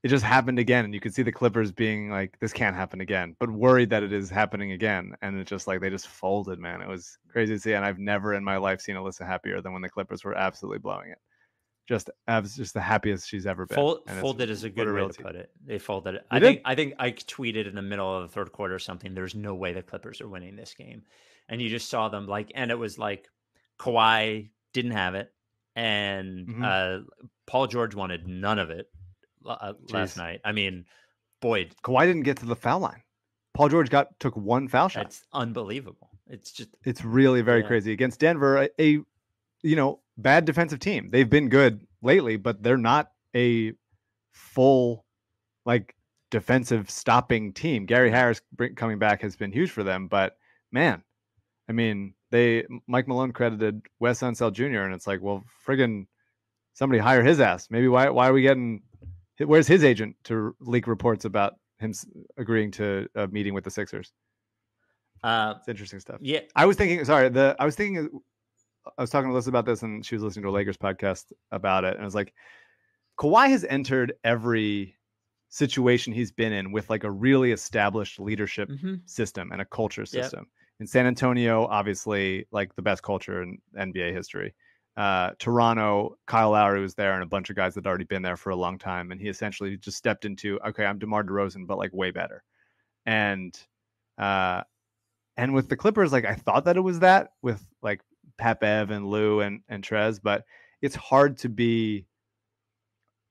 it just happened again, and you could see the Clippers being like, "This can't happen again," but worried that it is happening again. And it's just like they just folded, man. It was crazy to see, and I've never in my life seen Alyssa happier than when the Clippers were absolutely blowing it. Just the happiest she's ever been. Folded is a good way to put it. They folded it. I think I tweeted in the middle of the third quarter or something. There's no way the Clippers are winning this game, and you just saw them like, and it was like Kawhi didn't have it, and Paul George wanted none of it last night. I mean, boy, Kawhi didn't get to the foul line. Paul George took one foul shot. It's unbelievable. It's really very crazy against Denver. Bad defensive team. They've been good lately, but they're not a full like defensive stopping team. Gary Harris coming back has been huge for them, but man, I mean, Mike Malone credited Wes Unseld Jr. and it's like, well, friggin' somebody hire his ass. Maybe why are we getting? Where's his agent to leak reports about him agreeing to a meeting with the Sixers? It's interesting stuff. Yeah, I was talking to Alyssa about this, and she was listening to a Lakers podcast about it. And I was like, Kawhi has entered every situation he's been in with like a really established leadership system and a culture system. Yep. In San Antonio, obviously, like the best culture in NBA history. Toronto, Kyle Lowry was there, and a bunch of guys that had already been there for a long time. And he essentially just stepped into, okay, I'm DeMar DeRozan, but like way better. And with the Clippers, like I thought that it was that with like Pat Bev and Lou and Trez, but it's hard to be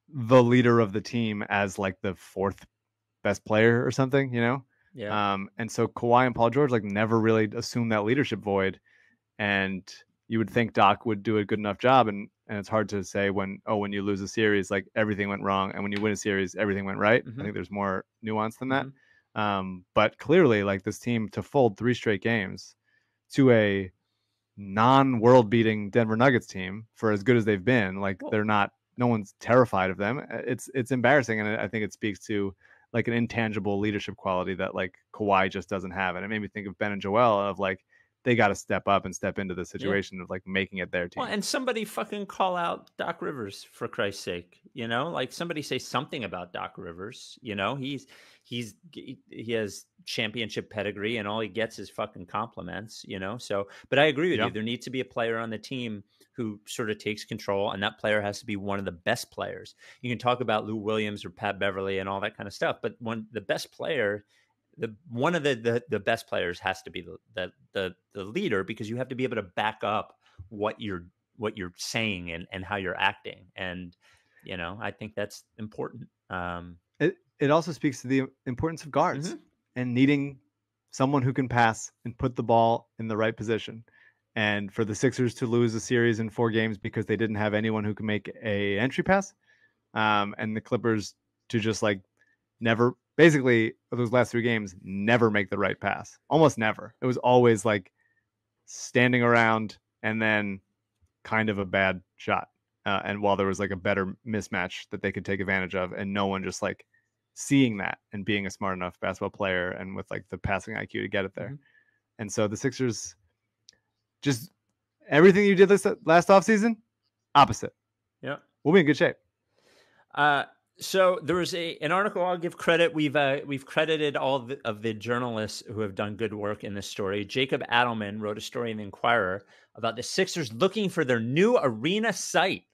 the leader of the team as like the fourth best player or something, Yeah. And so Kawhi and Paul George like never really assumed that leadership void, and you would think Doc would do a good enough job, and it's hard to say when you lose a series, like everything went wrong, and when you win a series, everything went right. I think there's more nuance than that. But clearly, like this team to fold 3 straight games to a non-world beating Denver Nuggets team for as good as they've been, like no one's terrified of them. It's embarrassing, and I think it speaks to like an intangible leadership quality that like Kawhi just doesn't have. And it made me think of Ben and Joel of like they got to step up and step into the situation of like making it their team. Well, and somebody fucking call out Doc Rivers for Christ's sake, like somebody say something about Doc Rivers. He has championship pedigree, and all he gets is fucking compliments. So, but I agree with you. There needs to be a player on the team who sort of takes control, and that player has to be one of the best players. You can talk about Lou Williams or Pat Beverly and all that kind of stuff, but the best player. One of the best players has to be the leader, because you have to be able to back up what you're what you're saying and how you're acting. And, you know, I think that's important. it also speaks to the importance of guards and needing someone who can pass and put the ball in the right position. And for the Sixers to lose a series in 4 games because they didn't have anyone who can make a entry pass, and the Clippers to just like never, basically those last 3 games, never make the right pass. Almost never. It was always like standing around and then kind of a bad shot. And while there was like a better mismatch that they could take advantage of, and no one just like seeing that and being a smart enough basketball player and with like the passing IQ to get it there. And so the Sixers, just everything you did this last offseason, opposite. Yeah. We'll be in good shape. So there was an article. I'll give credit. We've credited all of the journalists who have done good work in this story. Jacob Adelman wrote a story in the Inquirer about the Sixers looking for their new arena site.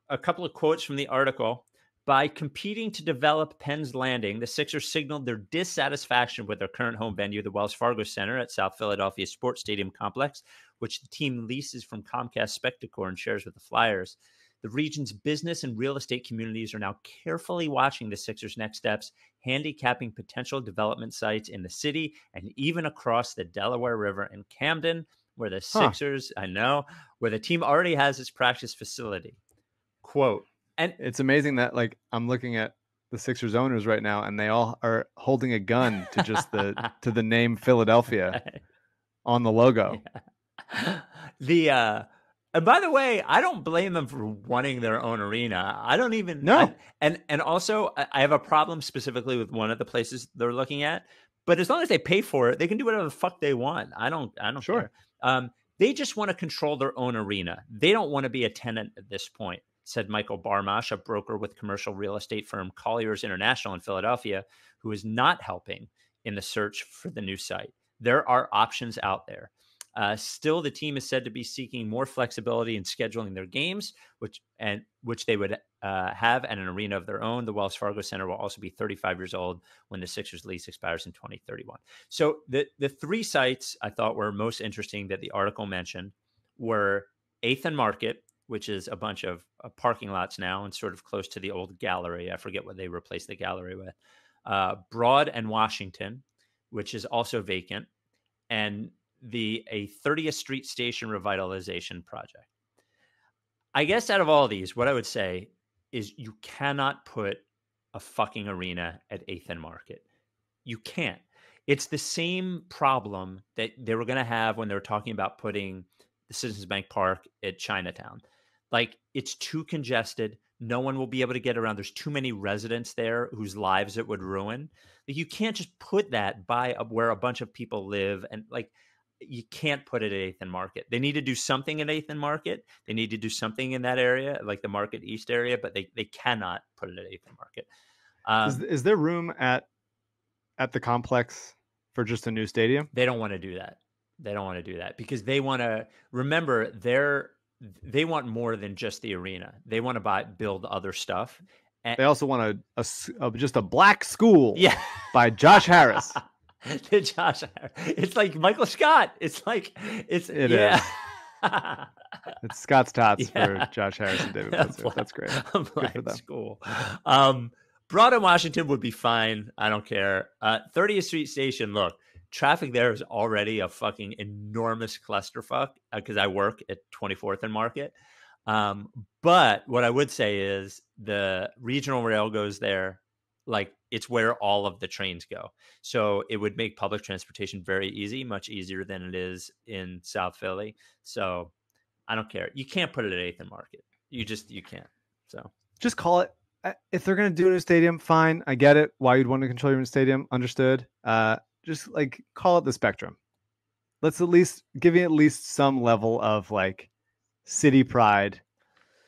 A couple of quotes from the article. By competing to develop Penn's Landing, the Sixers signaled their dissatisfaction with their current home venue, the Wells Fargo Center at South Philadelphia Sports Stadium Complex, which the team leases from Comcast Spectacor and shares with the Flyers. The region's business and real estate communities are now carefully watching the Sixers' next steps, handicapping potential development sites in the city and even across the Delaware River in Camden, where the Sixers, where the team already has its practice facility. Quote, and it's amazing that like I'm looking at the Sixers owners right now, and they all are holding a gun to just to the name Philadelphia on the logo. Yeah. And by the way, I don't blame them for wanting their own arena. I don't even know. And also, I have a problem specifically with one of the places they're looking at. But as long as they pay for it, they can do whatever the fuck they want. I don't care. They just want to control their own arena. They don't want to be a tenant at this point, said Michael Barmash, a broker with commercial real estate firm Colliers International in Philadelphia, who is not helping in the search for the new site. There are options out there. Still, the team is said to be seeking more flexibility in scheduling their games, which they would have at an arena of their own. The Wells Fargo Center will also be 35 years old when the Sixers lease expires in 2031. So the 3 sites I thought were most interesting that the article mentioned were 8th and Market, which is a bunch of parking lots now and sort of close to the old gallery. I forget what they replaced the gallery with. Broad and Washington, which is also vacant, and a 30th Street Station revitalization project. I guess out of all of these, what I would say is you cannot put a fucking arena at 8th and Market. You can't. It's the same problem that they were going to have when they were talking about putting the Citizens Bank Park at Chinatown. Like, it's too congested. No one will be able to get around. There's too many residents there whose lives it would ruin. Like, you can't just put that by where a bunch of people live. And like, you can't put it at 8th and Market. They need to do something at 8th and Market. They need to do something in that area, like the Market East area, but they cannot put it at 8th and Market. Is there room at the complex for just a new stadium? They don't want to do that. They don't want to do that because they want to remember they want more than just the arena. They want to build other stuff. And they also want just a black school by Josh Harris. Josh Harris. It's like Michael Scott. It is. It's Scott's Tots for Josh Harris and David Blitzer. That's great. Good for them. School. Broad in Washington would be fine. I don't care. 30th Street Station. Look, traffic there is already a fucking enormous clusterfuck because I work at 24th and Market. But what I would say is the regional rail goes there. Like, it's where all of the trains go. So it would make public transportation very easy, much easier than it is in South Philly. So I don't care. You can't put it at 8th and Market. You can't. So just call it. If they're going to do a new stadium, fine. I get it. Why you'd want to control your own stadium. Understood. Just like call it the Spectrum. Let's at least give you at least some level of like city pride.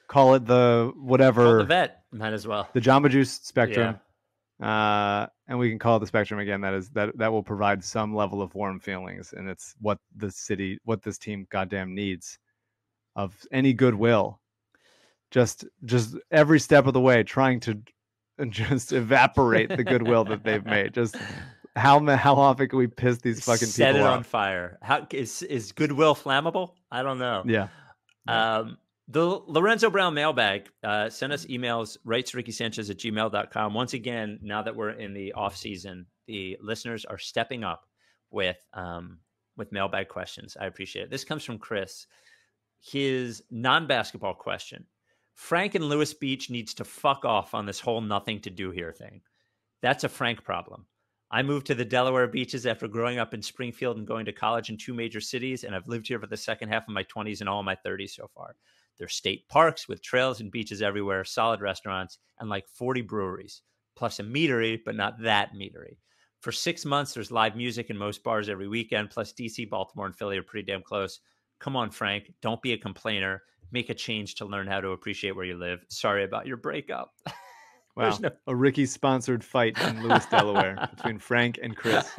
Call it the whatever. Call it the Vet. Might as well. The Jamba Juice Spectrum. Yeah. And we can call it the Spectrum again. That will provide some level of warm feelings, and it's what this team goddamn needs of any goodwill. Just every step of the way, trying to just evaporate the goodwill that they've made. Just how often can we piss these fucking set people it off? On fire? How is goodwill flammable? I don't know. Yeah. The Lorenzo Brown mailbag. Send us emails, writesrickysanchez@gmail.com. Once again, now that we're in the off season, the listeners are stepping up with mailbag questions. I appreciate it. This comes from Chris. His non-basketball question: Frank and Lewis Beach needs to fuck off on this whole nothing to do here thing. That's a Frank problem. I moved to the Delaware beaches after growing up in Springfield and going to college in 2 major cities, and I've lived here for the second half of my 20s and all of my 30s so far. There's state parks with trails and beaches everywhere, solid restaurants, and like 40 breweries, plus a meadery, but not that meadery. For 6 months, there's live music in most bars every weekend, plus DC, Baltimore, and Philly are pretty damn close. Come on, Frank. Don't be a complainer. Make a change to learn how to appreciate where you live. Sorry about your breakup. Wow. A Ricky-sponsored fight in Lewis, Delaware between Frank and Chris.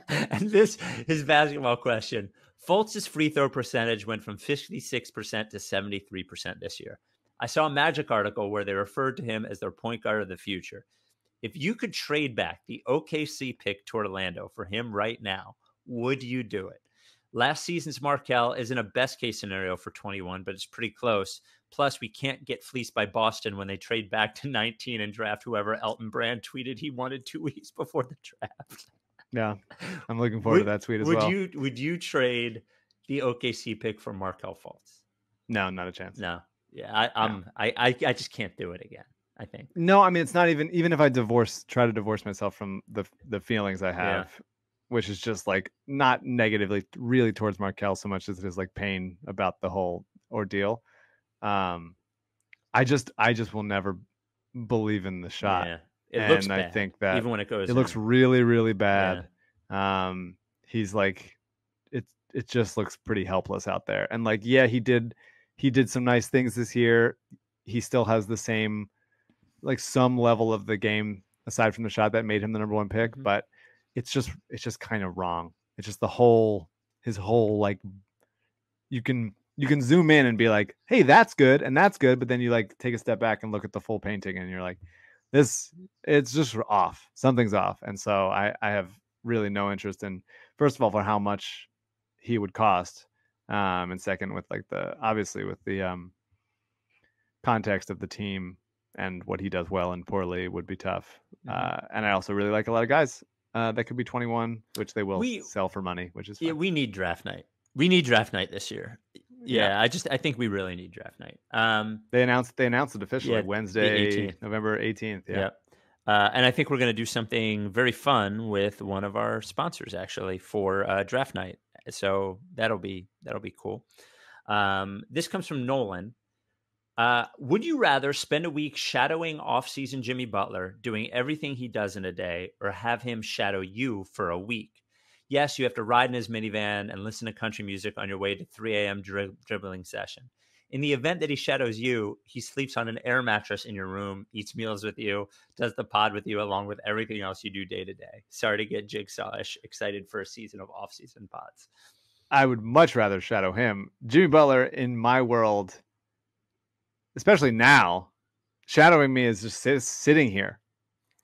And his basketball question. Fultz's free throw percentage went from 56% to 73% this year. I saw a Magic article where they referred to him as their point guard of the future. If you could trade back the OKC pick to Orlando for him right now, would you do it? Last season's Markelle isn't a best-case scenario for 21, but it's pretty close. Plus, we can't get fleeced by Boston when they trade back to 19 and draft whoever Elton Brand tweeted he wanted 2 weeks before the draft. Yeah, I'm looking forward to that tweet as well. Would you trade the OKC pick for Markelle Fultz? No, not a chance. No. Yeah, I just can't do it again, I think. No, I mean, it's not even if I try to divorce myself from the feelings I have, which is just like not negatively really towards Markelle so much as it is like pain about the whole ordeal. I just will never believe in the shot. Yeah. It looks bad. I think that even when it goes, it looks really, really bad. Yeah. He's like, it just looks pretty helpless out there. And like, yeah, he did some nice things this year. He still has the same, like some level of the game aside from the shot that made him the number 1 pick, but it's just kind of wrong. It's just his whole like, you can zoom in and be like, hey, that's good. And that's good. But then you like take a step back and look at the full painting and you're like, it's just off. Something's off. And so I have really no interest in, first of all, for how much he would cost. And second, with like obviously with the context of the team and what he does well and poorly would be tough. And I also really like a lot of guys that could be 21, which they will sell for money, which is fun. Yeah, we need draft night. We need draft night this year. Yeah, I think we really need draft night. They announced it officially Wednesday, November 18th. Yeah. And I think we're going to do something very fun with one of our sponsors actually for draft night. So that'll be cool. This comes from Nolan. Would you rather spend a week shadowing off-season Jimmy Butler, doing everything he does in a day, or have him shadow you for a week? Yes, you have to ride in his minivan and listen to country music on your way to 3 a.m. dribbling session. In the event that he shadows you, he sleeps on an air mattress in your room, eats meals with you, does the pod with you, along with everything else you do day to day. Sorry to get jigsaw-ish excited for a season of off-season pods. I would much rather shadow him. Jimmy Butler, in my world, especially now, shadowing me is just sitting here.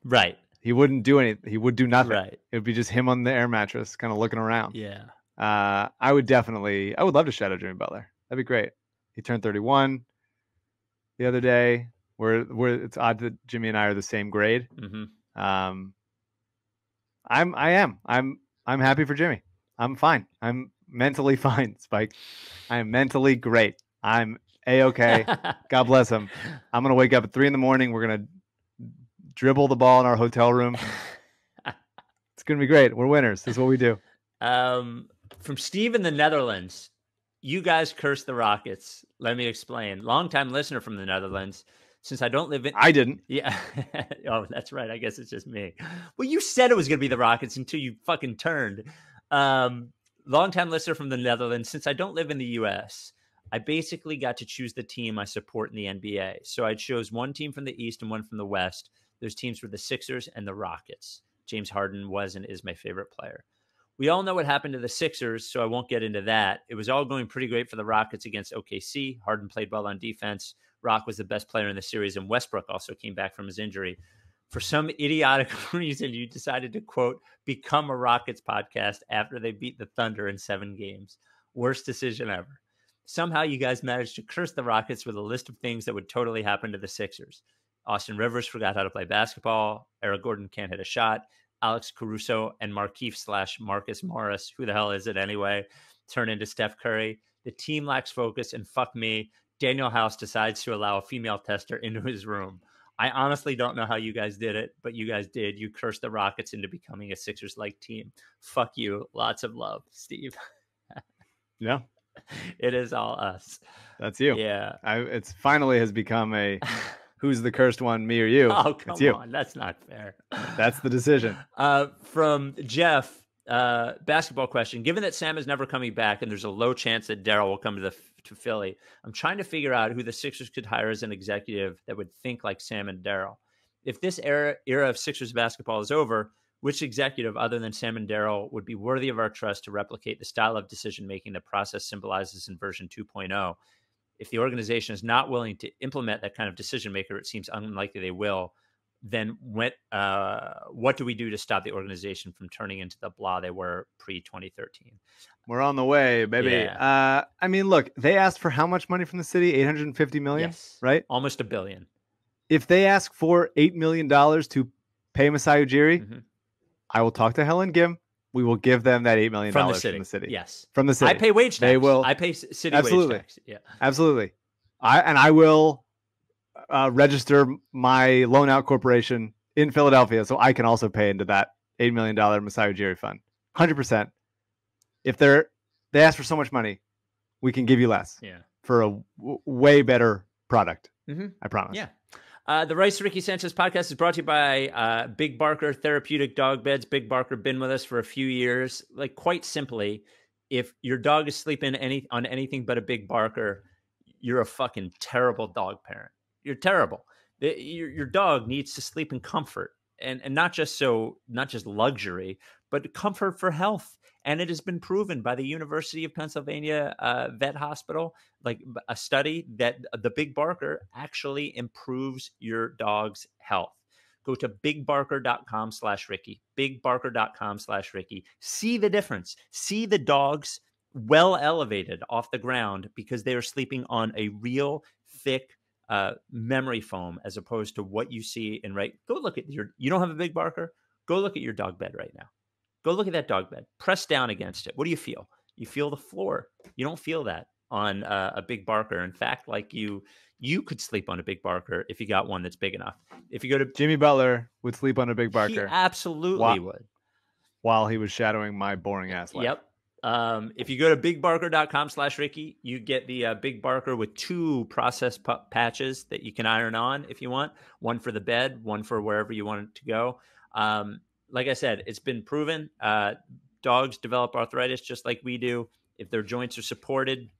Right. He wouldn't do anything. He would do nothing. Right. It would be just him on the air mattress, kind of looking around. Yeah. I would love to shadow Jimmy Butler. That'd be great. He turned 31 the other day. Where it's odd that Jimmy and I are the same grade. Mm-hmm. I'm happy for Jimmy. I'm fine. I'm mentally fine, Spike. I am mentally great. I'm A-okay. God bless him. I'm going to wake up at 3 a.m. We're going to dribble the ball in our hotel room. It's going to be great. We're winners. This is what we do. From Steve in the Netherlands. You guys curse the Rockets. Let me explain. Longtime listener from the Netherlands. Since I don't live in... I didn't. Yeah. Oh, that's right. I guess it's just me. Well, you said it was going to be the Rockets until you fucking turned. Longtime listener from the Netherlands. Since I don't live in the U.S., I basically got to choose the team I support in the NBA. So I chose one team from the East and one from the West. Those teams were the Sixers and the Rockets. James Harden was and is my favorite player. We all know what happened to the Sixers, so I won't get into that. It was all going pretty great for the Rockets against OKC. Harden played well on defense. Rock was the best player in the series, and Westbrook also came back from his injury. For some idiotic reason, you decided to, quote, become a Rockets podcast after they beat the Thunder in 7 games. Worst decision ever. Somehow you guys managed to curse the Rockets with a list of things that would totally happen to the Sixers. Austin Rivers forgot how to play basketball. Eric Gordon can't hit a shot. Alex Caruso and Markieff/Marcus Morris, who the hell is it anyway, turn into Steph Curry. The team lacks focus, and fuck me, Daniel House decides to allow a female tester into his room. I honestly don't know how you guys did it, but you guys did. You cursed the Rockets into becoming a Sixers-like team. Fuck you. Lots of love, Steve. Yeah. It is all us. That's you. Yeah. It's finally has become a who's the cursed one, me or you? Oh, come it's you. on. That's not fair. That's the decision. From Jeff, basketball question. Given that Sam is never coming back and there's a low chance that Daryl will come to Philly, I'm trying to figure out who the Sixers could hire as an executive that would think like Sam and Daryl. If this era of Sixers basketball is over, which executive other than Sam and Daryl would be worthy of our trust to replicate the style of decision-making the process symbolizes in version 2.0? If the organization is not willing to implement that kind of decision maker, it seems unlikely they will. Then what do we do to stop the organization from turning into the blah they were pre-2013? We're on the way, baby. Yeah. I mean, look, they asked for how much money from the city? $850 million, Yes. right? Almost $1 billion. If they ask for $8 million to pay Masai Ujiri, Mm-hmm. I will talk to Helen Gim. We will give them that $8 million From the from the city. Yes. From the city. I pay wage tax. They will. I pay city Absolutely. wage tax. Yeah. Absolutely. I will register my loan out corporation in Philadelphia so I can also pay into that $8 million Masai Ujiri fund. 100%. If they ask for so much money, we can give you less. Yeah. For a way better product. Mm-hmm. I promise. Yeah. The Rice Ricky Sanchez podcast is brought to you by Big Barker Therapeutic Dog Beds. Big Barker been with us for a few years. Like, quite simply, if your dog is sleeping on anything but a Big Barker, you're a fucking terrible dog parent. You're terrible. Your dog needs to sleep in comfort, and not just luxury, but comfort for health. And it has been proven by the University of Pennsylvania Vet Hospital, like a study, that the Big Barker actually improves your dog's health. Go to bigbarker.com/Ricky, bigbarker.com/Ricky. See the difference. See the dogs well elevated off the ground because they are sleeping on a real thick memory foam as opposed to what you see in Go look at you don't have a Big Barker? Go look at your dog bed right now. Go look at that dog bed. Press down against it. What do you feel? You feel the floor. You don't feel that on a Big Barker. In fact, like you could sleep on a Big Barker if you got one that's big enough. If you go to Jimmy Butler would sleep on a Big Barker. He absolutely would. While he was shadowing my boring ass life. Yep. If you go to bigbarker.com/Ricky, you get the Big Barker with 2 process patches that you can iron on if you want. One for the bed, one for wherever you want it to go. Like I said, it's been proven. Dogs develop arthritis just like we do. If their joints are supported,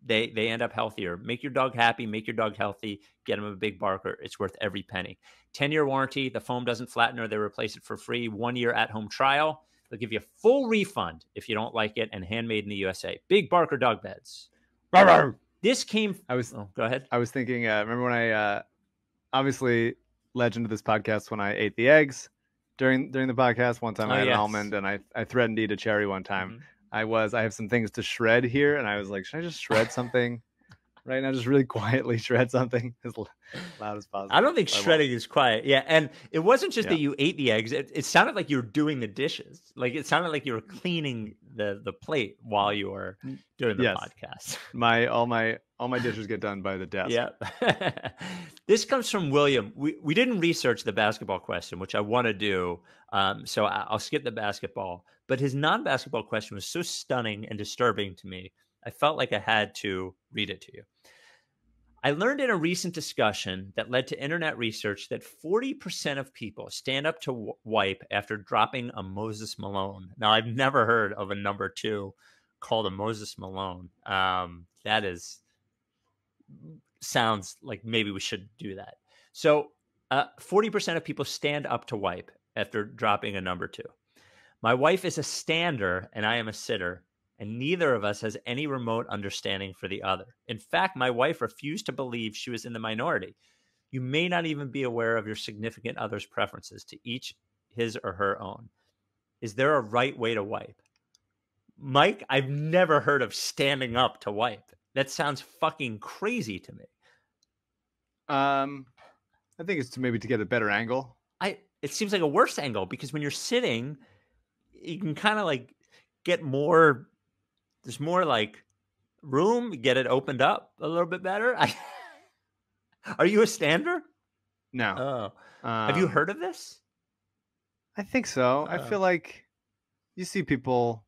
they end up healthier. Make your dog happy. Make your dog healthy. Get them a Big Barker. It's worth every penny. 10-year warranty. The foam doesn't flatten or they replace it for free. 1-year at-home trial. They'll give you a full refund if you don't like it, and handmade in the USA. Big Barker dog beds. This came. Go ahead. I was thinking. Remember when I obviously legend of this podcast when I ate the eggs during the podcast. One time I had an almond and I threatened to eat a cherry one time. Mm-hmm. I have some things to shred here, and I was like, should I just shred something right now? Just really quietly shred something as loud as possible. I don't think shredding is quiet. Yeah, and it wasn't just that you ate the eggs. It sounded like you were doing the dishes. Like it sounded like you were cleaning the plate while you were doing the podcast. All my dishes get done by the desk. Yeah. This comes from William. We didn't research the basketball question, which I want to do. So I'll skip the basketball. But his non-basketball question was so stunning and disturbing to me, I felt like I had to read it to you. I learned in a recent discussion that led to internet research that 40% of people stand up to wipe after dropping a Moses Malone. Now, I've never heard of a number 2 called a Moses Malone. Sounds like maybe we should do that. So 40% of people stand up to wipe after dropping a number 2. My wife is a stander and I am a sitter, and neither of us has any remote understanding for the other. In fact, my wife refused to believe she was in the minority. You may not even be aware of your significant other's preferences, to each his or her own. Is there a right way to wipe? Mike, I've never heard of standing up to wipe. That sounds fucking crazy to me. I think it's maybe to get a better angle. It seems like a worse angle because when you're sitting, you can kind of like get more. There's more like room. Get it opened up a little bit better. Are you a stander? No. Oh, have you heard of this? I think so. I feel like you see people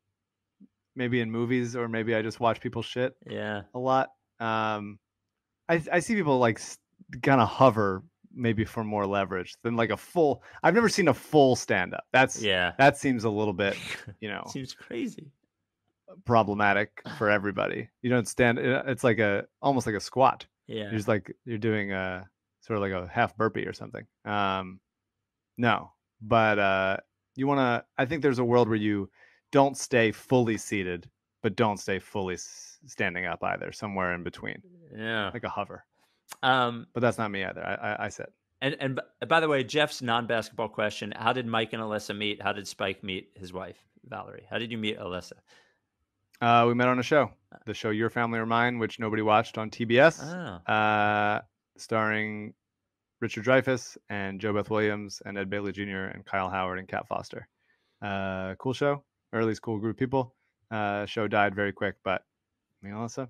maybe in movies, or maybe I just watch people shit Yeah. a lot. I see people like kind of hover maybe for more leverage than like a full. I've never seen a full stand up. That seems a little bit, seems crazy, problematic for everybody. You don't stand. It's like almost like a squat. Yeah. You're just like you're doing a sort of like a half burpee or something. No, but I think there's a world where you don't stay fully seated, but don't stay fully standing up either. Somewhere in between. Yeah. Like a hover. But that's not me either. I sit. And by the way, Jeff's non-basketball question: how did Mike and Alyssa meet? How did Spike meet his wife, Valerie? How did you meet Alyssa? We met on a show, the show Your Family or Mine, which nobody watched on TBS, starring Richard Dreyfuss and Joe Beth Williams and Ed Bailey Jr. and Kyle Howard and Kat Foster. Cool show, or at least cool group of people. Show died very quick, but me and Alyssa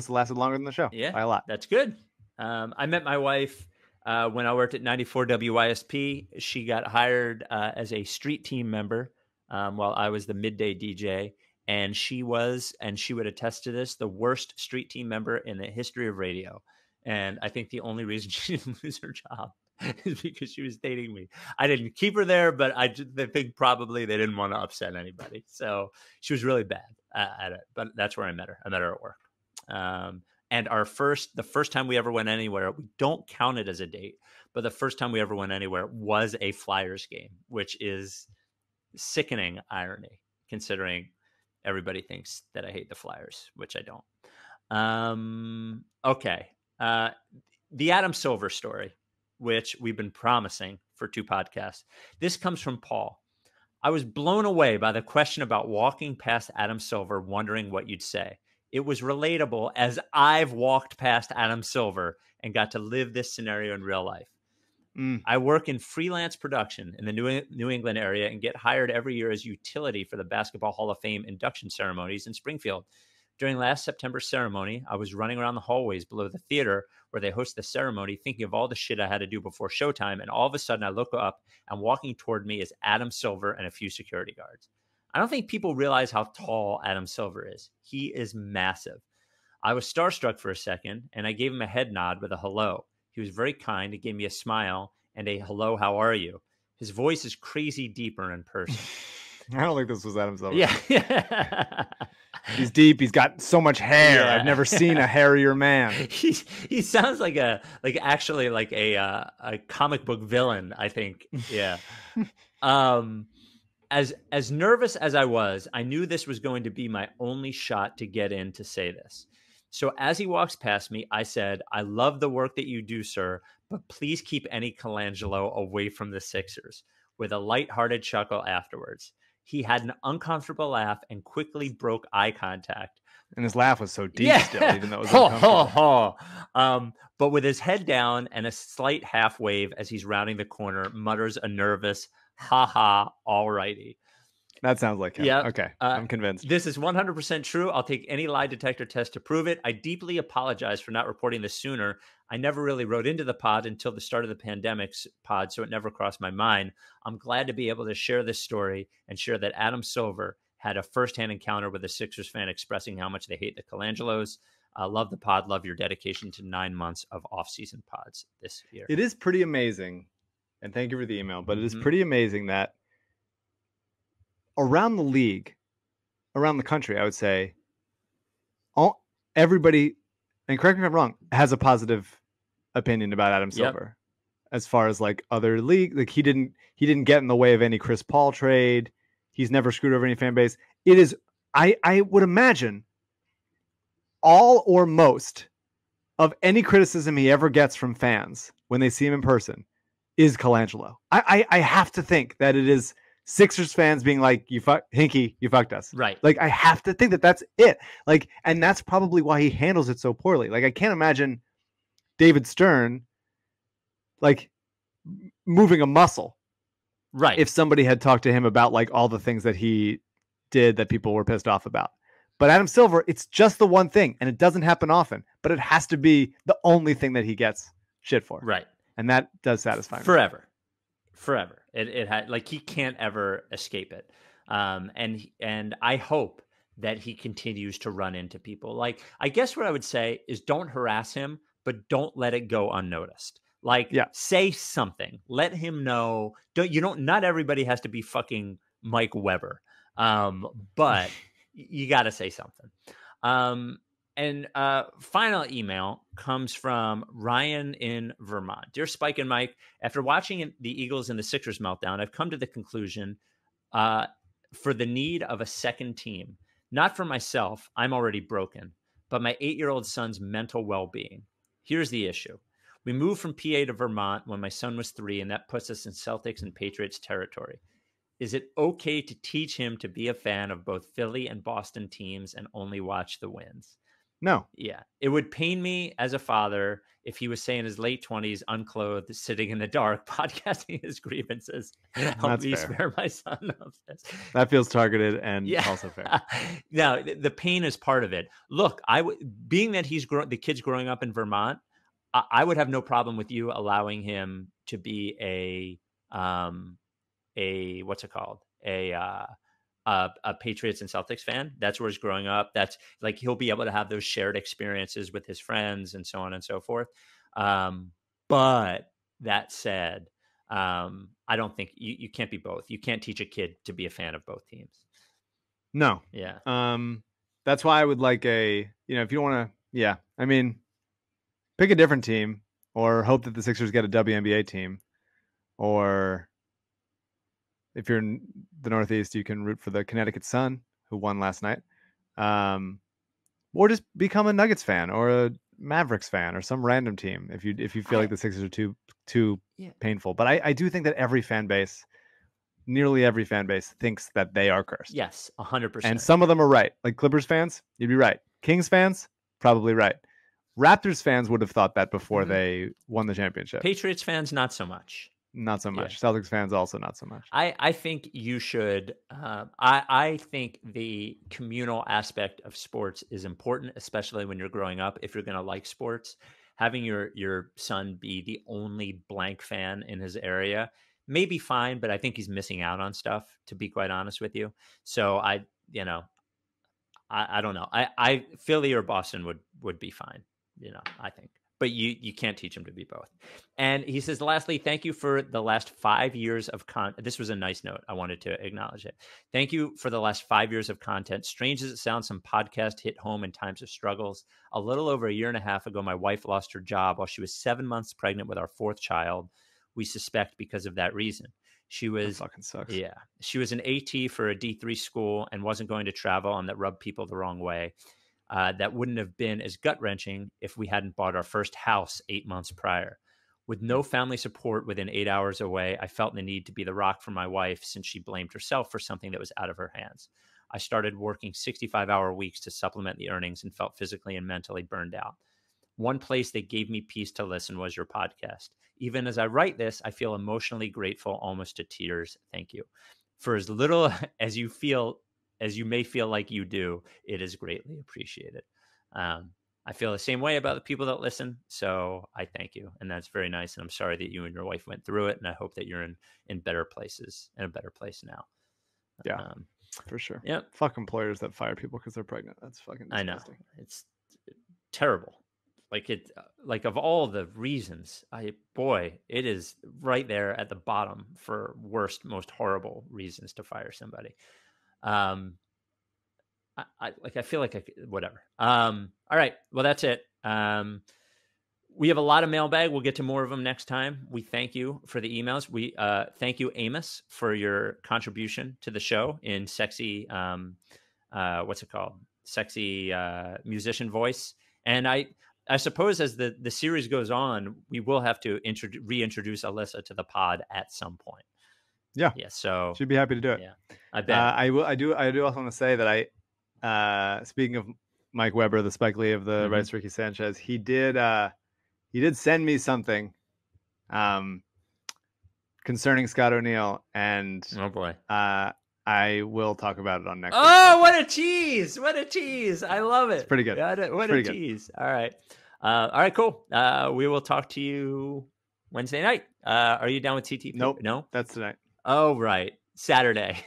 lasted longer than the show by a lot. That's good. I met my wife when I worked at 94 WYSP. She got hired as a street team member while I was the midday DJ. And she would attest to this, the worst street team member in the history of radio. And I think the only reason she didn't lose her job is because she was dating me. I didn't keep her there, but I think probably they didn't want to upset anybody. So she was really bad at it. But that's where I met her. I met her at work. And the first time we ever went anywhere, we don't count it as a date, but the first time we ever went anywhere was a Flyers game, which is sickening irony considering everybody thinks that I hate the Flyers, which I don't. Okay. The Adam Silver story, which we've been promising for 2 podcasts. This comes from Paul. I was blown away by the question about walking past Adam Silver, wondering what you'd say. It was relatable as I've walked past Adam Silver and got to live this scenario in real life. I work in freelance production in the New England area and get hired every year as utility for the Basketball Hall of Fame induction ceremonies in Springfield. During last September's ceremony, I was running around the hallways below the theater where they host the ceremony, thinking of all the shit I had to do before showtime. And all of a sudden I look up and walking toward me is Adam Silver and a few security guards. I don't think people realize how tall Adam Silver is. He is massive. I was starstruck for a second and I gave him a head nod with a hello. He was very kind. He gave me a smile and a hello, how are you? His voice is crazy deeper in person. I don't think this was Adam Silver. Yeah. He's deep. He's got so much hair. Yeah. I've never seen a hairier man. He sounds like a comic book villain, I think. Yeah. As nervous as I was, I knew this was going to be my only shot to get in to say this. So as he walks past me, I said, I love the work that you do, sir, but please keep any Colangelo away from the Sixers, with a lighthearted chuckle afterwards. He had an uncomfortable laugh and quickly broke eye contact. And his laugh was so deep still, even though it was uncomfortable. But with his head down and a slight half wave as he's rounding the corner, mutters a nervous, ha ha, all righty. That sounds like him. Yeah. Okay. I'm convinced. This is 100% true. I'll take any lie detector test to prove it. I deeply apologize for not reporting this sooner. I never really wrote into the pod until the start of the pandemic's pod, so it never crossed my mind. I'm glad to be able to share this story and share that Adam Silver had a firsthand encounter with a Sixers fan expressing how much they hate the Colangelos. Love the pod. Love your dedication to 9 months of off-season pods this year. It is pretty amazing, and thank you for the email, but it is pretty amazing that around the league, around the country, I would say, everybody, and correct me if I'm wrong, has a positive opinion about Adam Silver. As far as like other league, like he didn't get in the way of any Chris Paul trade. He's never screwed over any fan base. It is, I would imagine, all or most of any criticism he ever gets from fans when they see him in person is Colangelo. I have to think that it is Sixers fans being like, Hinkie, you fucked us. Right. Like, I have to think that that's it. Like, and that's probably why he handles it so poorly. Like, I can't imagine David Stern, like, moving a muscle. Right. If somebody had talked to him about, like, all the things that he did that people were pissed off about. But Adam Silver, it's just the one thing, and it doesn't happen often, but it has to be the only thing that he gets shit for. Right. And that does satisfy me. Forever. It had, like, he can't ever escape it. And I hope that he continues to run into people. Like, I guess what I would say is don't harass him, but don't let it go unnoticed. Like, say something. Let him know. Not everybody has to be fucking Mike Weber. But you got to say something. And final email comes from Ryan in Vermont. Dear Spike and Mike, after watching the Eagles and the Sixers meltdown, I've come to the conclusion for the need of a second team. Not for myself, I'm already broken, but my 8-year-old son's mental well-being. Here's the issue. We moved from PA to Vermont when my son was 3, and that puts us in Celtics and Patriots territory. Is it okay to teach him to be a fan of both Philly and Boston teams and only watch the wins? No. Yeah. It would pain me as a father if he was, say, in his late 20s, unclothed, sitting in the dark, podcasting his grievances. Help me spare my son of this. That feels targeted and also fair. Now, the pain is part of it. Look, being that the kid's growing up in Vermont, I would have no problem with you allowing him to be a what's it called? A Patriots and Celtics fan. That's where he's growing up. That's like, he'll be able to have those shared experiences with his friends and so on and so forth. But that said, I don't think you can't be both. You can't teach a kid to be a fan of both teams. No. Yeah. That's why I would like if you want to, I mean, pick a different team or hope that the Sixers get a WNBA team, or if you're in the Northeast, you can root for the Connecticut Sun, who won last night. Or just become a Nuggets fan or a Mavericks fan or some random team if you feel like the Sixers are too painful. But I do think that nearly every fan base thinks that they are cursed. Yes, 100%. And some of them are right. Like Clippers fans, you'd be right. Kings fans, probably right. Raptors fans would have thought that before they won the championship. Patriots fans, not so much. Not so much. Celtics fans also not so much. I think you should. I think the communal aspect of sports is important, especially when you're growing up. If you're going to like sports, having your son be the only blank fan in his area may be fine, but I think he's missing out on stuff, to be quite honest with you. So I don't know. I Philly or Boston would be fine. I think. But you can't teach him to be both. And he says, lastly, thank you for the last 5 years of content. This was a nice note. I wanted to acknowledge it. Thank you for the last 5 years of content. Strange as it sounds, some podcast hit home in times of struggles. A little over a year and a half ago, my wife lost her job while she was 7 months pregnant with our 4th child. We suspect because of that reason. That fucking sucks. Yeah. She was an AT for a D3 school and wasn't going to travel, and that rubbed people the wrong way. That wouldn't have been as gut-wrenching if we hadn't bought our first house 8 months prior. With no family support within 8 hours away, I felt the need to be the rock for my wife since she blamed herself for something that was out of her hands. I started working 65-hour weeks to supplement the earnings and felt physically and mentally burned out. One place that gave me peace to listen was your podcast. Even as I write this, I feel emotionally grateful, almost to tears. Thank you. For as little as you may feel like you do, it is greatly appreciated. I feel the same way about the people that listen, so I thank you, and that's very nice. And I'm sorry that you and your wife went through it, and I hope that you're in better places, in a better place now. Yeah, for sure. Yeah, fuck employers that fire people because they're pregnant. That's fucking disgusting. I know, it's terrible. Like of all the reasons, it is right there at the bottom for worst, most horrible reasons to fire somebody. I feel like whatever. All right. Well, that's it. We have a lot of mailbag. We'll get to more of them next time. We thank you for the emails. We thank you, Amos, for your contribution to the show in sexy, what's it called? Sexy musician voice. And I suppose as the series goes on, we will have to reintroduce Alyssa to the pod at some point. Yeah. Yeah. So Should be happy to do it. yeah, I bet. I do also want to say that speaking of Mike Weber, the Spike Lee of the Rights Ricky Sanchez, he did send me something concerning Scott O'Neal, and oh boy. I will talk about it on next. Oh, what a tease! What a tease! I love it. It's pretty good. What a tease! All right, cool. We will talk to you Wednesday night. Are you down with TTP? Nope. No, that's tonight. Oh, right. Saturday.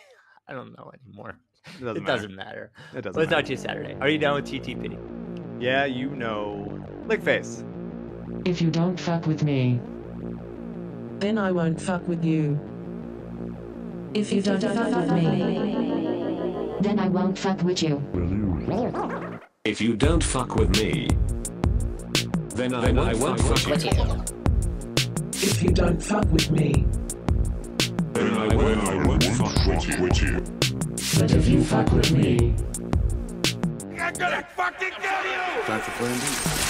I don't know anymore. It doesn't matter. We'll talk to you Saturday. Are you down with TTP? Yeah, you know. Lick face. If you don't fuck with me, then I won't fuck with you. If you don't fuck with me, then I won't fuck with you. If you don't fuck with me, then I won't fuck with you. If you don't fuck with me, then I won't fuck with you. But if you fuck with me, I'm gonna fucking kill you! Time for Plan B.